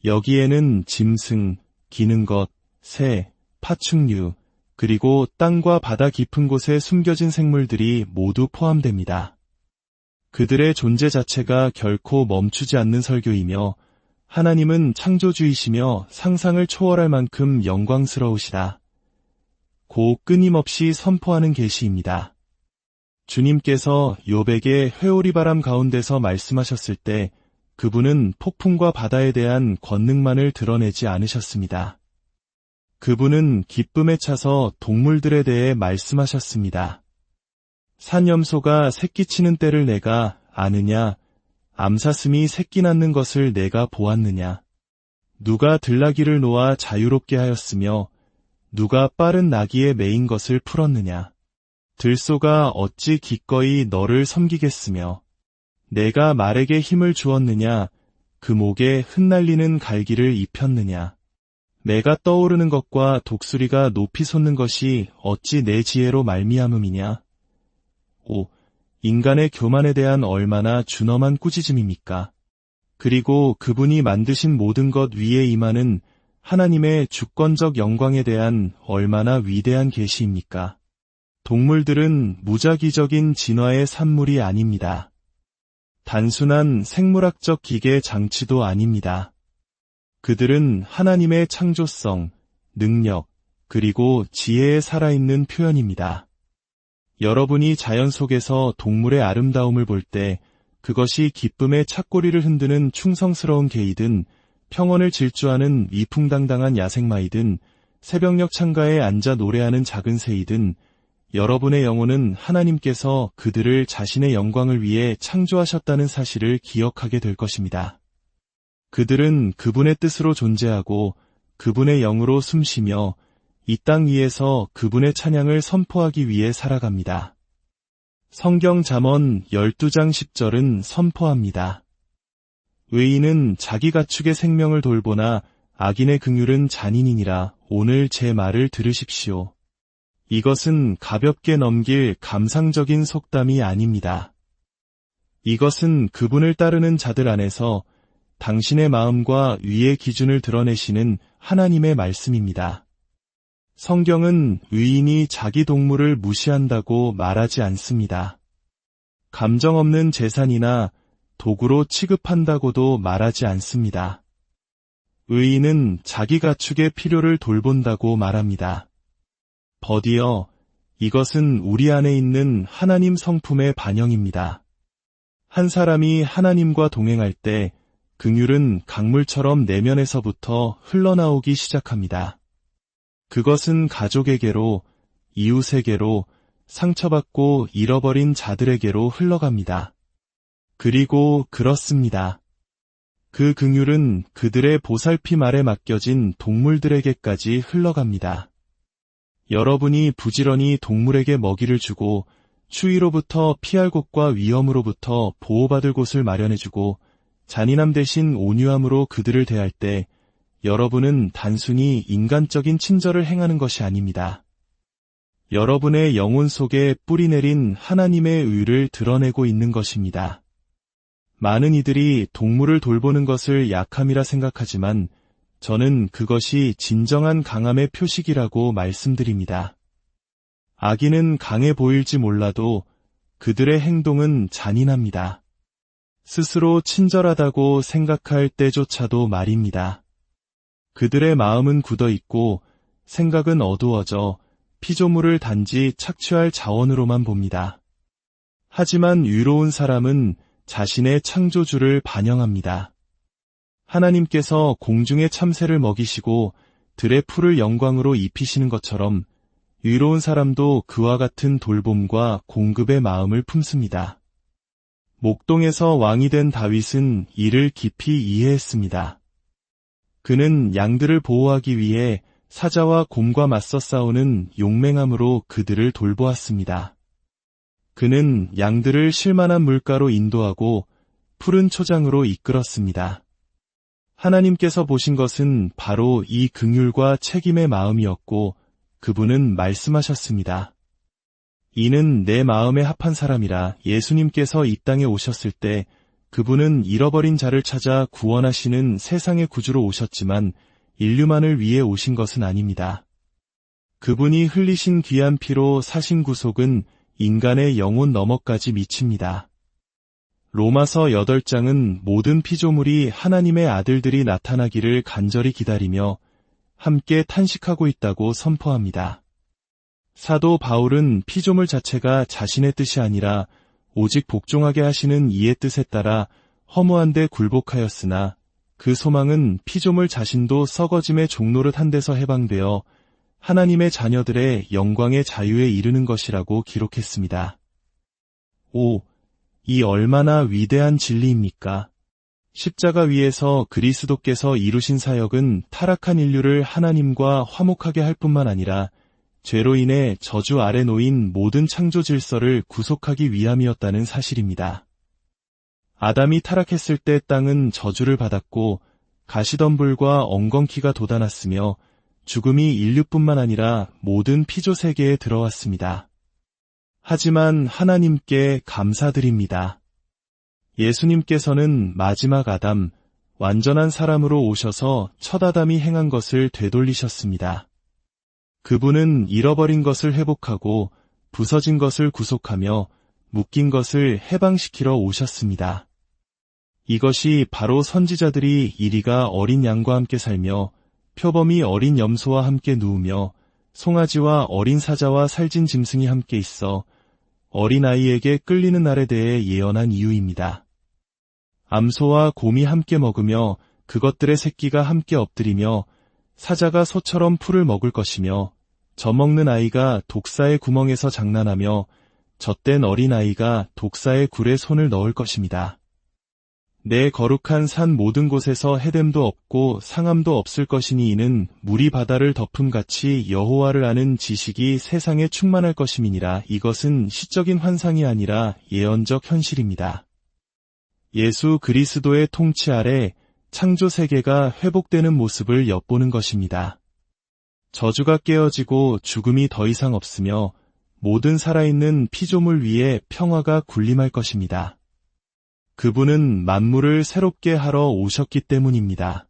여기에는 짐승, 기는 것, 새, 파충류, 그리고 땅과 바다 깊은 곳에 숨겨진 생물들이 모두 포함됩니다. 그들의 존재 자체가 결코 멈추지 않는 설교이며 하나님은 창조주이시며 상상을 초월할 만큼 영광스러우시다. 고 끊임없이 선포하는 계시입니다. 주님께서 욥에게 회오리바람 가운데서 말씀하셨을 때 그분은 폭풍과 바다에 대한 권능만을 드러내지 않으셨습니다. 그분은 기쁨에 차서 동물들에 대해 말씀하셨습니다. 산염소가 새끼치는 때를 내가 아느냐? 암사슴이 새끼 낳는 것을 내가 보았느냐? 누가 들나귀를 놓아 자유롭게 하였으며 누가 빠른 나귀에 매인 것을 풀었느냐? 들소가 어찌 기꺼이 너를 섬기겠으며 내가 말에게 힘을 주었느냐? 그 목에 흩날리는 갈기를 입혔느냐? 매가 떠오르는 것과 독수리가 높이 솟는 것이 어찌 내 지혜로 말미암음이냐? 오, 인간의 교만에 대한 얼마나 준엄한 꾸짖음입니까? 그리고 그분이 만드신 모든 것 위에 임하는 하나님의 주권적 영광에 대한 얼마나 위대한 계시입니까? 동물들은 무작위적인 진화의 산물이 아닙니다. 단순한 생물학적 기계 장치도 아닙니다. 그들은 하나님의 창조성, 능력, 그리고 지혜에 살아있는 표현입니다. 여러분이 자연 속에서 동물의 아름다움을 볼 때 그것이 기쁨의 찻꼬리를 흔드는 충성스러운 개이든 평온을 질주하는 위풍당당한 야생마이든 새벽녘 창가에 앉아 노래하는 작은 새이든 여러분의 영혼은 하나님께서 그들을 자신의 영광을 위해 창조하셨다는 사실을 기억하게 될 것입니다. 그들은 그분의 뜻으로 존재하고 그분의 영으로 숨쉬며 이 땅 위에서 그분의 찬양을 선포하기 위해 살아갑니다. 성경 잠언 12장 10절은 선포합니다. 의인은 자기 가축의 생명을 돌보나 악인의 긍휼은 잔인이니라. 오늘 제 말을 들으십시오. 이것은 가볍게 넘길 감상적인 속담이 아닙니다. 이것은 그분을 따르는 자들 안에서 당신의 마음과 위의 기준을 드러내시는 하나님의 말씀입니다. 성경은 의인이 자기 동물을 무시한다고 말하지 않습니다. 감정 없는 재산이나 도구로 취급한다고도 말하지 않습니다. 의인은 자기 가축의 필요를 돌본다고 말합니다. 버디어, 이것은 우리 안에 있는 하나님 성품의 반영입니다. 한 사람이 하나님과 동행할 때 긍휼은 강물처럼 내면에서부터 흘러나오기 시작합니다. 그것은 가족에게로, 이웃에게로, 상처받고 잃어버린 자들에게로 흘러갑니다. 그리고 그렇습니다. 그 긍휼은 그들의 보살핌 아래 맡겨진 동물들에게까지 흘러갑니다. 여러분이 부지런히 동물에게 먹이를 주고 추위로부터 피할 곳과 위험으로부터 보호받을 곳을 마련해주고 잔인함 대신 온유함으로 그들을 대할 때 여러분은 단순히 인간적인 친절을 행하는 것이 아닙니다. 여러분의 영혼 속에 뿌리내린 하나님의 의를 드러내고 있는 것입니다. 많은 이들이 동물을 돌보는 것을 약함이라 생각하지만 저는 그것이 진정한 강함의 표식이라고 말씀드립니다. 악인은 강해 보일지 몰라도 그들의 행동은 잔인합니다. 스스로 친절하다고 생각할 때조차도 말입니다. 그들의 마음은 굳어 있고 생각은 어두워져 피조물을 단지 착취할 자원으로만 봅니다. 하지만 의로운 사람은 자신의 창조주를 반영합니다. 하나님께서 공중의 참새를 먹이시고 들의 풀을 영광으로 입히시는 것처럼 의로운 사람도 그와 같은 돌봄과 공급의 마음을 품습니다. 목동에서 왕이 된 다윗은 이를 깊이 이해했습니다. 그는 양들을 보호하기 위해 사자와 곰과 맞서 싸우는 용맹함으로 그들을 돌보았습니다. 그는 양들을 쉴만한 물가로 인도하고 푸른 초장으로 이끌었습니다. 하나님께서 보신 것은 바로 이 긍휼과 책임의 마음이었고 그분은 말씀하셨습니다. 이는 내 마음에 합한 사람이라. 예수님께서 이 땅에 오셨을 때 그분은 잃어버린 자를 찾아 구원하시는 세상의 구주로 오셨지만 인류만을 위해 오신 것은 아닙니다. 그분이 흘리신 귀한 피로 사신 구속은 인간의 영혼 너머까지 미칩니다. 로마서 8장은 모든 피조물이 하나님의 아들들이 나타나기를 간절히 기다리며 함께 탄식하고 있다고 선포합니다. 사도 바울은 피조물 자체가 자신의 뜻이 아니라 오직 복종하게 하시는 이의 뜻에 따라 허무한 데 굴복하였으나 그 소망은 피조물 자신도 썩어짐의 종노릇 한 데서 해방되어 하나님의 자녀들의 영광의 자유에 이르는 것이라고 기록했습니다. 이 얼마나 위대한 진리입니까? 십자가 위에서 그리스도께서 이루신 사역은 타락한 인류를 하나님과 화목하게 할 뿐만 아니라 죄로 인해 저주 아래 놓인 모든 창조 질서를 구속하기 위함이었다는 사실입니다. 아담이 타락했을 때 땅은 저주를 받았고 가시덤불과 엉겅퀴가 돋아났으며 죽음이 인류뿐만 아니라 모든 피조 세계에 들어왔습니다. 하지만 하나님께 감사드립니다. 예수님께서는 마지막 아담, 완전한 사람으로 오셔서 첫 아담이 행한 것을 되돌리셨습니다. 그분은 잃어버린 것을 회복하고 부서진 것을 구속하며 묶인 것을 해방시키러 오셨습니다. 이것이 바로 선지자들이 이리가 어린 양과 함께 살며 표범이 어린 염소와 함께 누우며 송아지와 어린 사자와 살진 짐승이 함께 있어 어린아이에게 끌리는 날에 대해 예언한 이유입니다. 암소와 곰이 함께 먹으며 그것들의 새끼가 함께 엎드리며 사자가 소처럼 풀을 먹을 것이며 젖먹는 아이가 독사의 구멍에서 장난하며 젖된 어린아이가 독사의 굴에 손을 넣을 것입니다. 내 거룩한 산 모든 곳에서 해됨도 없고 상함도 없을 것이니 이는 물이 바다를 덮음같이 여호와를 아는 지식이 세상에 충만할 것임이니라. 이것은 시적인 환상이 아니라 예언적 현실입니다. 예수 그리스도의 통치 아래 창조 세계가 회복되는 모습을 엿보는 것입니다. 저주가 깨어지고 죽음이 더 이상 없으며 모든 살아있는 피조물 위에 평화가 군림할 것입니다. 그분은 만물을 새롭게 하러 오셨기 때문입니다.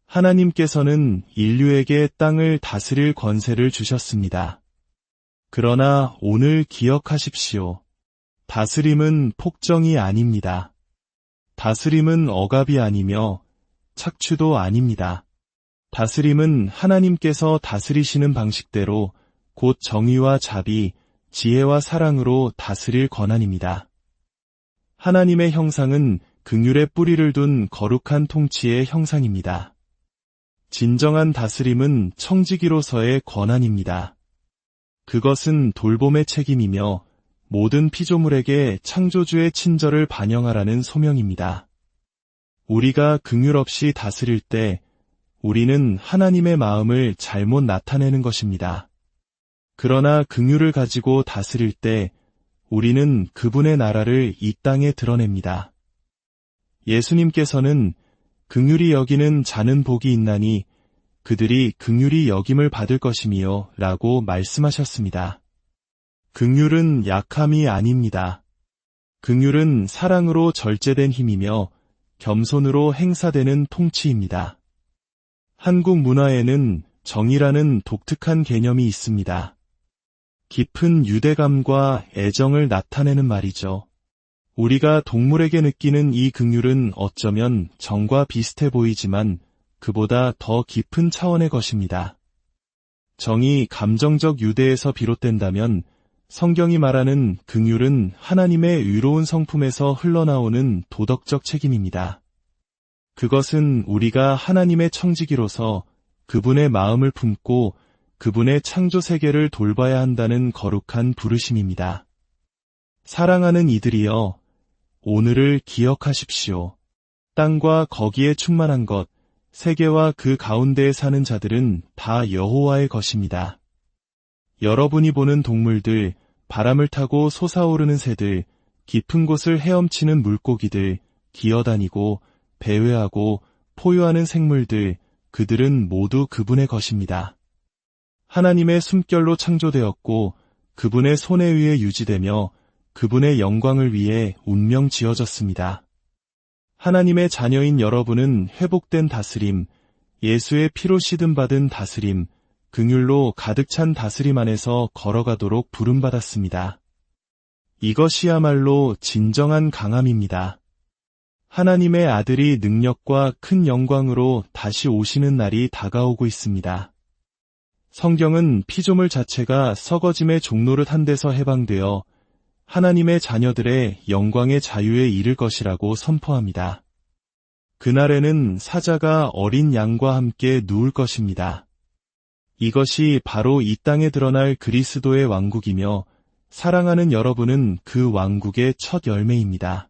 하나님께서는 인류에게 땅을 다스릴 권세를 주셨습니다. 그러나 오늘 기억하십시오. 다스림은 폭정이 아닙니다. 다스림은 억압이 아니며 착취도 아닙니다. 다스림은 하나님께서 다스리시는 방식대로 곧 정의와 자비, 지혜와 사랑으로 다스릴 권한입니다. 하나님의 형상은 긍휼의 뿌리를 둔 거룩한 통치의 형상입니다. 진정한 다스림은 청지기로서의 권한입니다. 그것은 돌봄의 책임이며 모든 피조물에게 창조주의 친절을 반영하라는 소명입니다. 우리가 긍휼 없이 다스릴 때 우리는 하나님의 마음을 잘못 나타내는 것입니다. 그러나 긍휼을 가지고 다스릴 때 우리는 그분의 나라를 이 땅에 드러냅니다. 예수님께서는 긍휼히 여기는 자는 복이 있나니 그들이 긍휼히 여김을 받을 것이미요 라고 말씀하셨습니다. 긍휼은 약함이 아닙니다. 긍휼은 사랑으로 절제된 힘이며 겸손으로 행사되는 통치입니다. 한국 문화에는 정이라는 독특한 개념이 있습니다. 깊은 유대감과 애정을 나타내는 말이죠. 우리가 동물에게 느끼는 이 긍휼은 어쩌면 정과 비슷해 보이지만 그보다 더 깊은 차원의 것입니다. 정이 감정적 유대에서 비롯된다면 성경이 말하는 긍휼은 하나님의 의로운 성품에서 흘러나오는 도덕적 책임입니다. 그것은 우리가 하나님의 청지기로서 그분의 마음을 품고 그분의 창조 세계를 돌봐야 한다는 거룩한 부르심입니다. 사랑하는 이들이여, 오늘을 기억하십시오. 땅과 거기에 충만한 것, 세계와 그 가운데에 사는 자들은 다 여호와의 것입니다. 여러분이 보는 동물들, 바람을 타고 솟아오르는 새들, 깊은 곳을 헤엄치는 물고기들, 기어다니고 배회하고 포효하는 생물들, 그들은 모두 그분의 것입니다. 하나님의 숨결로 창조되었고 그분의 손에 의해 유지되며 그분의 영광을 위해 운명 지어졌습니다. 하나님의 자녀인 여러분은 회복된 다스림, 예수의 피로 씻음 받은 다스림, 긍휼로 가득 찬 다스림 안에서 걸어가도록 부름받았습니다. 이것이야말로 진정한 강함입니다. 하나님의 아들이 능력과 큰 영광으로 다시 오시는 날이 다가오고 있습니다. 성경은 피조물 자체가 썩어짐의 종노릇 한 데서 해방되어 하나님의 자녀들의 영광의 자유에 이를 것이라고 선포합니다. 그날에는 사자가 어린 양과 함께 누울 것입니다. 이것이 바로 이 땅에 드러날 그리스도의 왕국이며 사랑하는 여러분은 그 왕국의 첫 열매입니다.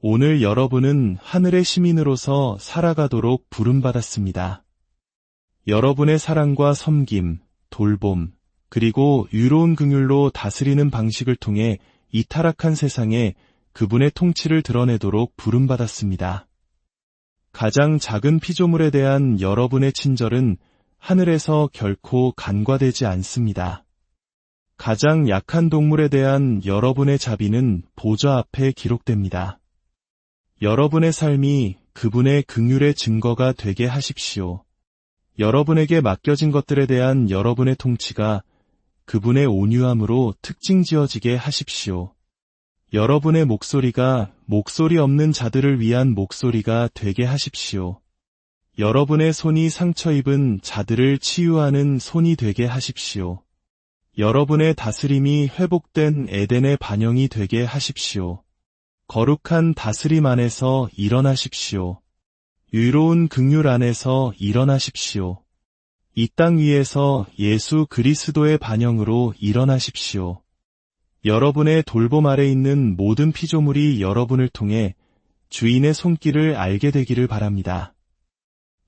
오늘 여러분은 하늘의 시민으로서 살아가도록 부름받았습니다. 여러분의 사랑과 섬김, 돌봄, 그리고 유로운 긍휼로 다스리는 방식을 통해 이 타락한 세상에 그분의 통치를 드러내도록 부름받았습니다. 가장 작은 피조물에 대한 여러분의 친절은 하늘에서 결코 간과되지 않습니다. 가장 약한 동물에 대한 여러분의 자비는 보좌 앞에 기록됩니다. 여러분의 삶이 그분의 긍휼의 증거가 되게 하십시오. 여러분에게 맡겨진 것들에 대한 여러분의 통치가 그분의 온유함으로 특징 지어지게 하십시오. 여러분의 목소리가 목소리 없는 자들을 위한 목소리가 되게 하십시오. 여러분의 손이 상처 입은 자들을 치유하는 손이 되게 하십시오. 여러분의 다스림이 회복된 에덴의 반영이 되게 하십시오. 거룩한 다스림 안에서 일어나십시오. 유로운 긍휼 안에서 일어나십시오. 이 땅 위에서 예수 그리스도의 반영으로 일어나십시오. 여러분의 돌봄 아래 있는 모든 피조물이 여러분을 통해 주인의 손길을 알게 되기를 바랍니다.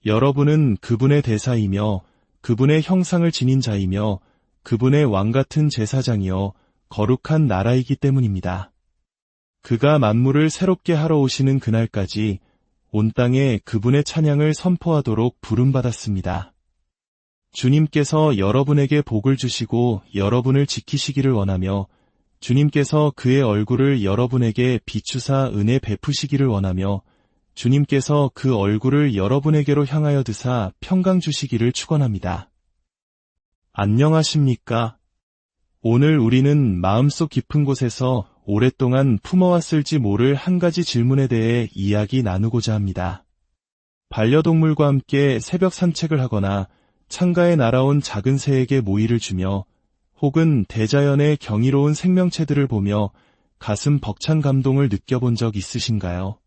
여러분은 그분의 대사이며 그분의 형상을 지닌 자이며 그분의 왕같은 제사장이여 거룩한 나라이기 때문입니다. 그가 만물을 새롭게 하러 오시는 그날까지 온 땅에 그분의 찬양을 선포하도록 부름받았습니다. 주님께서 여러분에게 복을 주시고 여러분을 지키시기를 원하며 주님께서 그의 얼굴을 여러분에게 비추사 은혜 베푸시기를 원하며 주님께서 그 얼굴을 여러분에게로 향하여 드사 평강 주시기를 축원합니다. 안녕하십니까? 오늘 우리는 마음속 깊은 곳에서 오랫동안 품어왔을지 모를 한 가지 질문에 대해 이야기 나누고자 합니다. 반려동물과 함께 새벽 산책을 하거나 창가에 날아온 작은 새에게 모이를 주며 혹은 대자연의 경이로운 생명체들을 보며 가슴 벅찬 감동을 느껴본 적 있으신가요?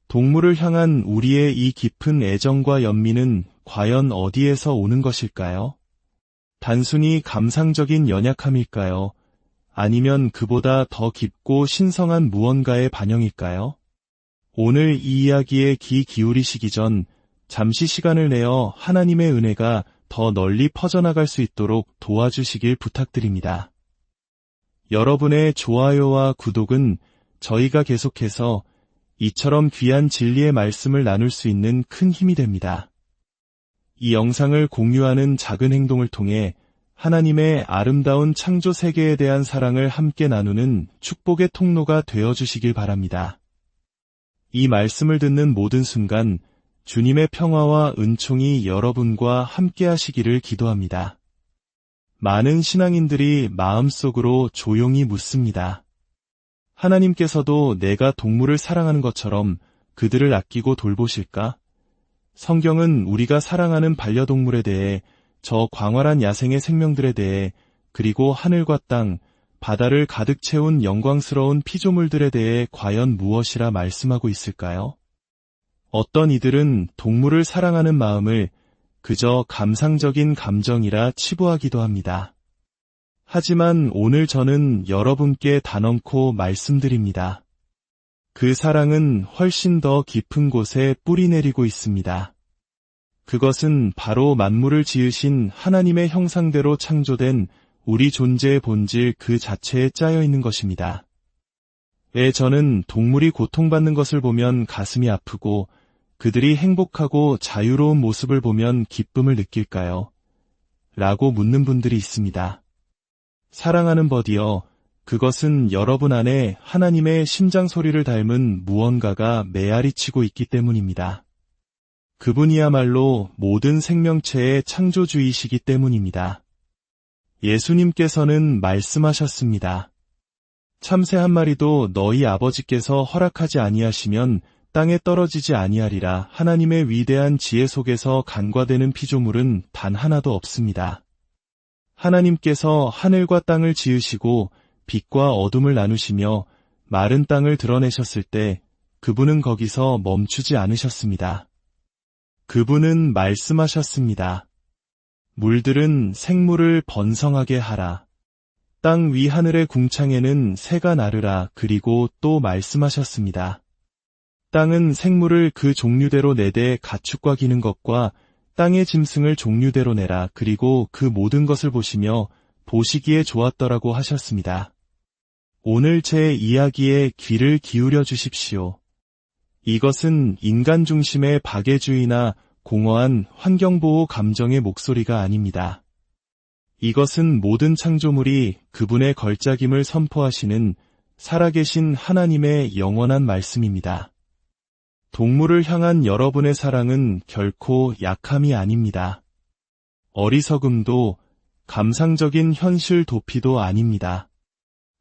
동물을 향한 우리의 이 깊은 애정과 연민은 과연 어디에서 오는 것일까요? 단순히 감상적인 연약함일까요? 아니면 그보다 더 깊고 신성한 무언가의 반영일까요? 오늘 이 이야기에 귀 기울이시기 전 잠시 시간을 내어 하나님의 은혜가 더 널리 퍼져나갈 수 있도록 도와주시길 부탁드립니다. 여러분의 좋아요와 구독은 저희가 계속해서 이처럼 귀한 진리의 말씀을 나눌 수 있는 큰 힘이 됩니다. 이 영상을 공유하는 작은 행동을 통해 하나님의 아름다운 창조 세계에 대한 사랑을 함께 나누는 축복의 통로가 되어주시길 바랍니다. 이 말씀을 듣는 모든 순간 주님의 평화와 은총이 여러분과 함께 하시기를 기도합니다. 많은 신앙인들이 마음속으로 조용히 묻습니다. 하나님께서도 내가 동물을 사랑하는 것처럼 그들을 아끼고 돌보실까? 성경은 우리가 사랑하는 반려동물에 대해 저 광활한 야생의 생명들에 대해 그리고 하늘과 땅, 바다를 가득 채운 영광스러운 피조물들에 대해 과연 무엇이라 말씀하고 있을까요? 어떤 이들은 동물을 사랑하는 마음을 그저 감상적인 감정이라 치부하기도 합니다. 하지만 오늘 저는 여러분께 단언코 말씀드립니다. 그 사랑은 훨씬 더 깊은 곳에 뿌리 내리고 있습니다. 그것은 바로 만물을 지으신 하나님의 형상대로 창조된 우리 존재의 본질 그 자체에 짜여 있는 것입니다. 왜 저는 동물이 고통받는 것을 보면 가슴이 아프고 그들이 행복하고 자유로운 모습을 보면 기쁨을 느낄까요? 라고 묻는 분들이 있습니다. 사랑하는 버디여, 그것은 여러분 안에 하나님의 심장 소리를 닮은 무언가가 메아리치고 있기 때문입니다. 그분이야말로 모든 생명체의 창조주이시기 때문입니다. 예수님께서는 말씀하셨습니다. 참새 한 마리도 너희 아버지께서 허락하지 아니하시면 땅에 떨어지지 아니하리라. 하나님의 위대한 지혜 속에서 간과되는 피조물은 단 하나도 없습니다. 하나님께서 하늘과 땅을 지으시고 빛과 어둠을 나누시며 마른 땅을 드러내셨을 때 그분은 거기서 멈추지 않으셨습니다. 그분은 말씀하셨습니다. 물들은 생물을 번성하게 하라. 땅 위 하늘의 궁창에는 새가 나르라. 그리고 또 말씀하셨습니다. 땅은 생물을 그 종류대로 내되 가축과 기는 것과 땅의 짐승을 종류대로 내라. 그리고 그 모든 것을 보시며 보시기에 좋았더라고 하셨습니다. 오늘 제 이야기에 귀를 기울여 주십시오. 이것은 인간 중심의 박애주의나 공허한 환경보호 감정의 목소리가 아닙니다. 이것은 모든 창조물이 그분의 걸작임을 선포하시는 살아계신 하나님의 영원한 말씀입니다. 동물을 향한 여러분의 사랑은 결코 약함이 아닙니다. 어리석음도 감상적인 현실 도피도 아닙니다.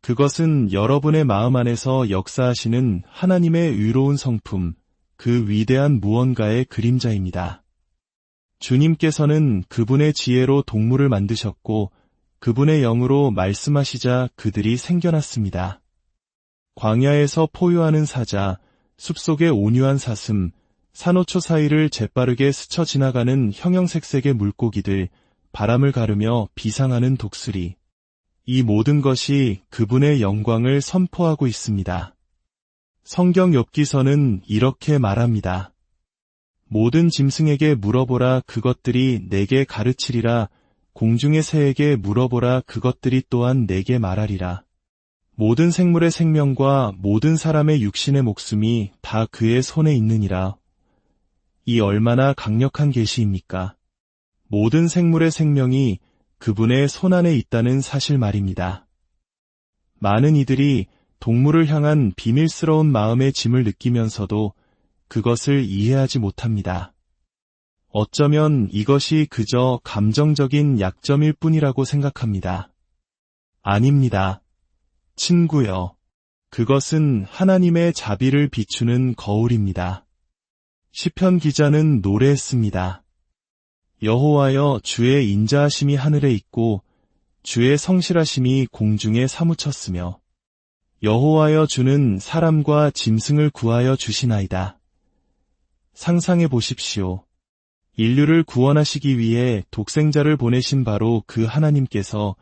그것은 여러분의 마음 안에서 역사하시는 하나님의 의로운 성품, 그 위대한 무언가의 그림자입니다. 주님께서는 그분의 지혜로 동물을 만드셨고 그분의 영으로 말씀하시자 그들이 생겨났습니다. 광야에서 포효하는 사자, 숲속의 온유한 사슴, 산호초 사이를 재빠르게 스쳐 지나가는 형형색색의 물고기들, 바람을 가르며 비상하는 독수리. 이 모든 것이 그분의 영광을 선포하고 있습니다. 성경 욥기서는 이렇게 말합니다. 모든 짐승에게 물어보라. 그것들이 내게 가르치리라. 공중의 새에게 물어보라. 그것들이 또한 내게 말하리라. 모든 생물의 생명과 모든 사람의 육신의 목숨이 다 그의 손에 있느니라. 이 얼마나 강력한 계시입니까? 모든 생물의 생명이 그분의 손안에 있다는 사실 말입니다. 많은 이들이 동물을 향한 비밀스러운 마음의 짐을 느끼면서도 그것을 이해하지 못합니다. 어쩌면 이것이 그저 감정적인 약점일 뿐이라고 생각합니다. 아닙니다. 친구여. 그것은 하나님의 자비를 비추는 거울입니다. 시편 기자는 노래했습니다. 여호와여, 주의 인자하심이 하늘에 있고 주의 성실하심이 공중에 사무쳤으며 여호와여, 주는 사람과 짐승을 구하여 주시나이다. 상상해 보십시오. 인류를 구원하시기 위해 독생자를 보내신 바로 그 하나님께서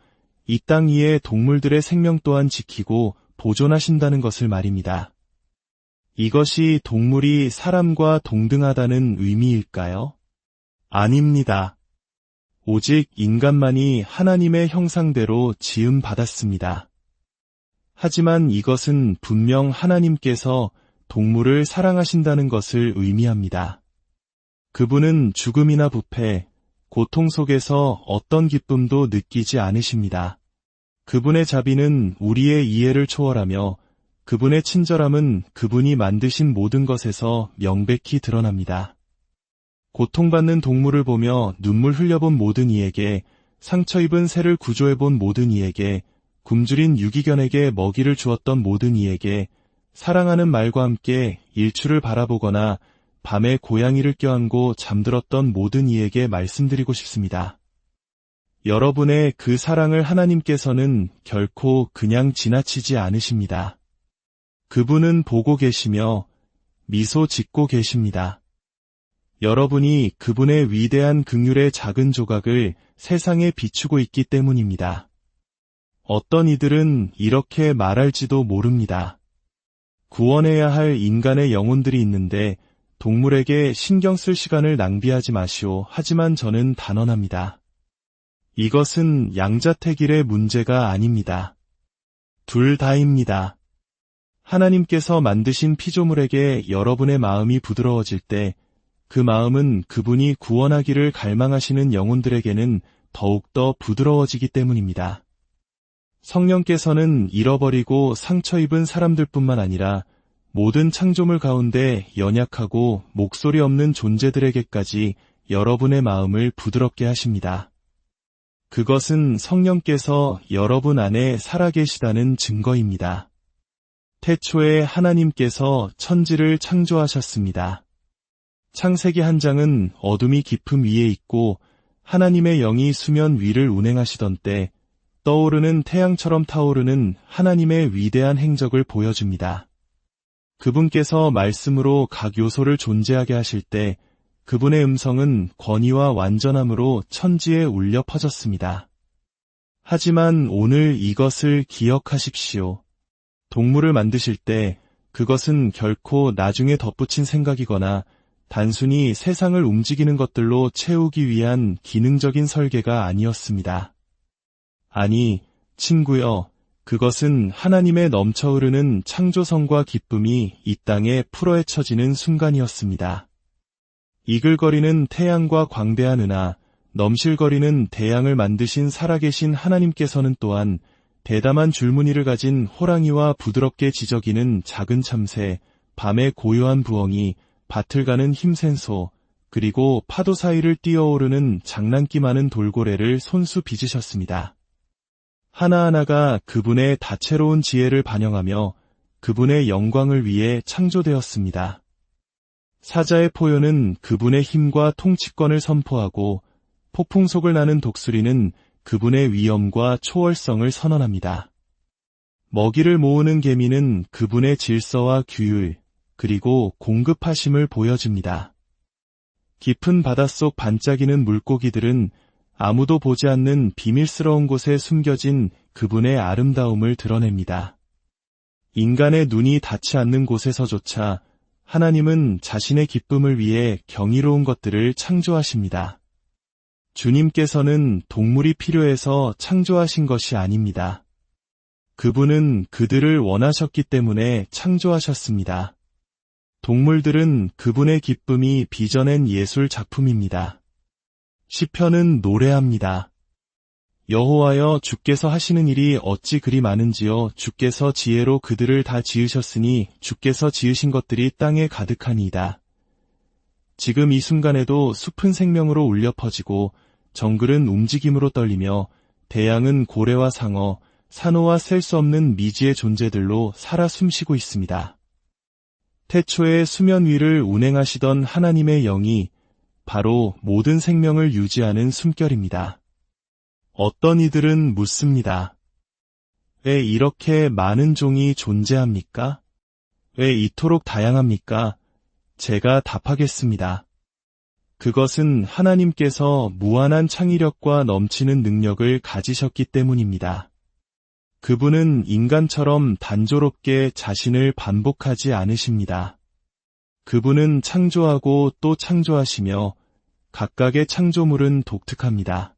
이 땅 위의 동물들의 생명 또한 지키고 보존하신다는 것을 말입니다. 이것이 동물이 사람과 동등하다는 의미일까요? 아닙니다. 오직 인간만이 하나님의 형상대로 지음받았습니다. 하지만 이것은 분명 하나님께서 동물을 사랑하신다는 것을 의미합니다. 그분은 죽음이나 부패, 고통 속에서 어떤 기쁨도 느끼지 않으십니다. 그분의 자비는 우리의 이해를 초월하며 그분의 친절함은 그분이 만드신 모든 것에서 명백히 드러납니다. 고통받는 동물을 보며 눈물 흘려본 모든 이에게, 상처 입은 새를 구조해본 모든 이에게, 굶주린 유기견에게 먹이를 주었던 모든 이에게, 사랑하는 말과 함께 일출을 바라보거나 밤에 고양이를 껴안고 잠들었던 모든 이에게 말씀드리고 싶습니다. 여러분의 그 사랑을 하나님께서는 결코 그냥 지나치지 않으십니다. 그분은 보고 계시며 미소 짓고 계십니다. 여러분이 그분의 위대한 긍휼의 작은 조각을 세상에 비추고 있기 때문입니다. 어떤 이들은 이렇게 말할지도 모릅니다. 구원해야 할 인간의 영혼들이 있는데 동물에게 신경 쓸 시간을 낭비하지 마시오. 하지만 저는 단언합니다. 이것은 양자택일의 문제가 아닙니다. 둘 다입니다. 하나님께서 만드신 피조물에게 여러분의 마음이 부드러워질 때 그 마음은 그분이 구원하기를 갈망하시는 영혼들에게는 더욱더 부드러워지기 때문입니다. 성령께서는 잃어버리고 상처 입은 사람들뿐만 아니라 모든 창조물 가운데 연약하고 목소리 없는 존재들에게까지 여러분의 마음을 부드럽게 하십니다. 그것은 성령께서 여러분 안에 살아계시다는 증거입니다. 태초에 하나님께서 천지를 창조하셨습니다. 창세기 한 장은 어둠이 깊음 위에 있고 하나님의 영이 수면 위를 운행하시던 때 떠오르는 태양처럼 타오르는 하나님의 위대한 행적을 보여줍니다. 그분께서 말씀으로 각 요소를 존재하게 하실 때 그분의 음성은 권위와 완전함으로 천지에 울려 퍼졌습니다. 하지만 오늘 이것을 기억하십시오. 동물을 만드실 때 그것은 결코 나중에 덧붙인 생각이거나 단순히 세상을 움직이는 것들로 채우기 위한 기능적인 설계가 아니었습니다. 아니, 친구여, 그것은 하나님의 넘쳐 흐르는 창조성과 기쁨이 이 땅에 풀어헤쳐지는 순간이었습니다. 이글거리는 태양과 광대한 은하, 넘실거리는 대양을 만드신 살아계신 하나님께서는 또한 대담한 줄무늬를 가진 호랑이와 부드럽게 지저귀는 작은 참새, 밤의 고요한 부엉이, 밭을 가는 힘센 소, 그리고 파도 사이를 뛰어오르는 장난기 많은 돌고래를 손수 빚으셨습니다. 하나하나가 그분의 다채로운 지혜를 반영하며 그분의 영광을 위해 창조되었습니다. 사자의 포효는 그분의 힘과 통치권을 선포하고 폭풍속을 나는 독수리는 그분의 위엄과 초월성을 선언합니다. 먹이를 모으는 개미는 그분의 질서와 규율, 그리고 공급하심을 보여줍니다. 깊은 바닷속 반짝이는 물고기들은 아무도 보지 않는 비밀스러운 곳에 숨겨진 그분의 아름다움을 드러냅니다. 인간의 눈이 닿지 않는 곳에서조차 하나님은 자신의 기쁨을 위해 경이로운 것들을 창조하십니다. 주님께서는 동물이 필요해서 창조하신 것이 아닙니다. 그분은 그들을 원하셨기 때문에 창조하셨습니다. 동물들은 그분의 기쁨이 빚어낸 예술 작품입니다. 시편은 노래합니다. 여호와여, 주께서 하시는 일이 어찌 그리 많은지요. 주께서 지혜로 그들을 다 지으셨으니 주께서 지으신 것들이 땅에 가득하니이다. 지금 이 순간에도 숲은 생명으로 울려 퍼지고 정글은 움직임으로 떨리며 대양은 고래와 상어, 산호와 셀 수 없는 미지의 존재들로 살아 숨쉬고 있습니다. 태초에 수면 위를 운행하시던 하나님의 영이 바로 모든 생명을 유지하는 숨결입니다. 어떤 이들은 묻습니다. 왜 이렇게 많은 종이 존재합니까? 왜 이토록 다양합니까? 제가 답하겠습니다. 그것은 하나님께서 무한한 창의력과 넘치는 능력을 가지셨기 때문입니다. 그분은 인간처럼 단조롭게 자신을 반복하지 않으십니다. 그분은 창조하고 또 창조하시며 각각의 창조물은 독특합니다.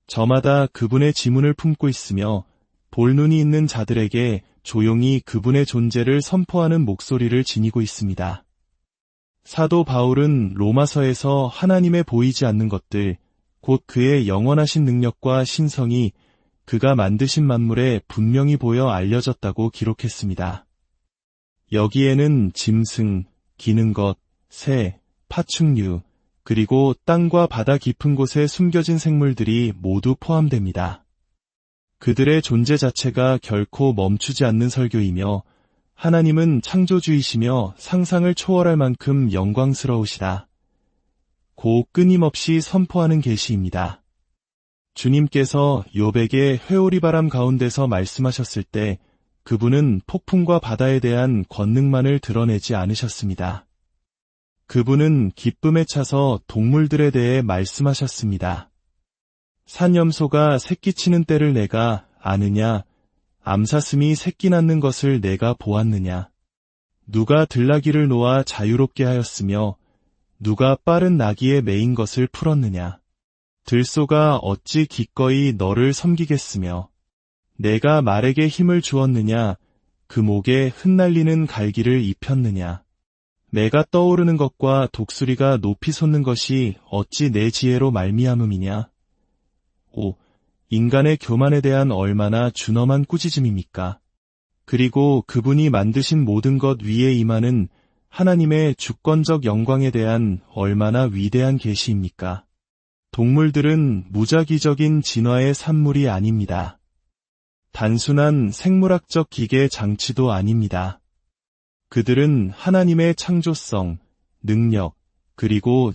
저마다 그분의 지문을 품고 있으며 볼눈이 있는 자들에게 조용히 그분의 존재를 선포하는 목소리를 지니고 있습니다. 사도 바울은 로마서에서 하나님의 보이지 않는 것들, 곧 그의 영원하신 능력과 신성이 그가 만드신 만물에 분명히 보여 알려졌다고 기록했습니다. 여기에는 짐승, 기는 것, 새, 파충류, 그리고 땅과 바다 깊은 곳에 숨겨진 생물들이 모두 포함됩니다. 그들의 존재 자체가 결코 멈추지 않는 설교이며 하나님은 창조주이시며 상상을 초월할 만큼 영광스러우시다. 고 끊임없이 선포하는 계시입니다. 주님께서 욥에게 회오리 바람 가운데서 말씀하셨을 때 그분은 폭풍과 바다에 대한 권능만을 드러내지 않으셨습니다. 그분은 기쁨에 차서 동물들에 대해 말씀하셨습니다. 산염소가 새끼치는 때를 내가 아느냐? 암사슴이 새끼 낳는 것을 내가 보았느냐? 누가 들나귀를 놓아 자유롭게 하였으며 누가 빠른 나귀에 매인 것을 풀었느냐? 들소가 어찌 기꺼이 너를 섬기겠으며 내가 말에게 힘을 주었느냐? 그 목에 흩날리는 갈기를 입혔느냐? 내가 떠오르는 것과 독수리가 높이 솟는 것이 어찌 내 지혜로 말미암음이냐? 오, 인간의 교만에 대한 얼마나 준엄한 꾸짖음입니까? 그리고 그분이 만드신 모든 것 위에 임하는 하나님의 주권적 영광에 대한 얼마나 위대한 계시입니까? 동물들은 무작위적인 진화의 산물이 아닙니다. 단순한 생물학적 기계 장치도 아닙니다. 그들은 하나님의 창조성, 능력, 그리고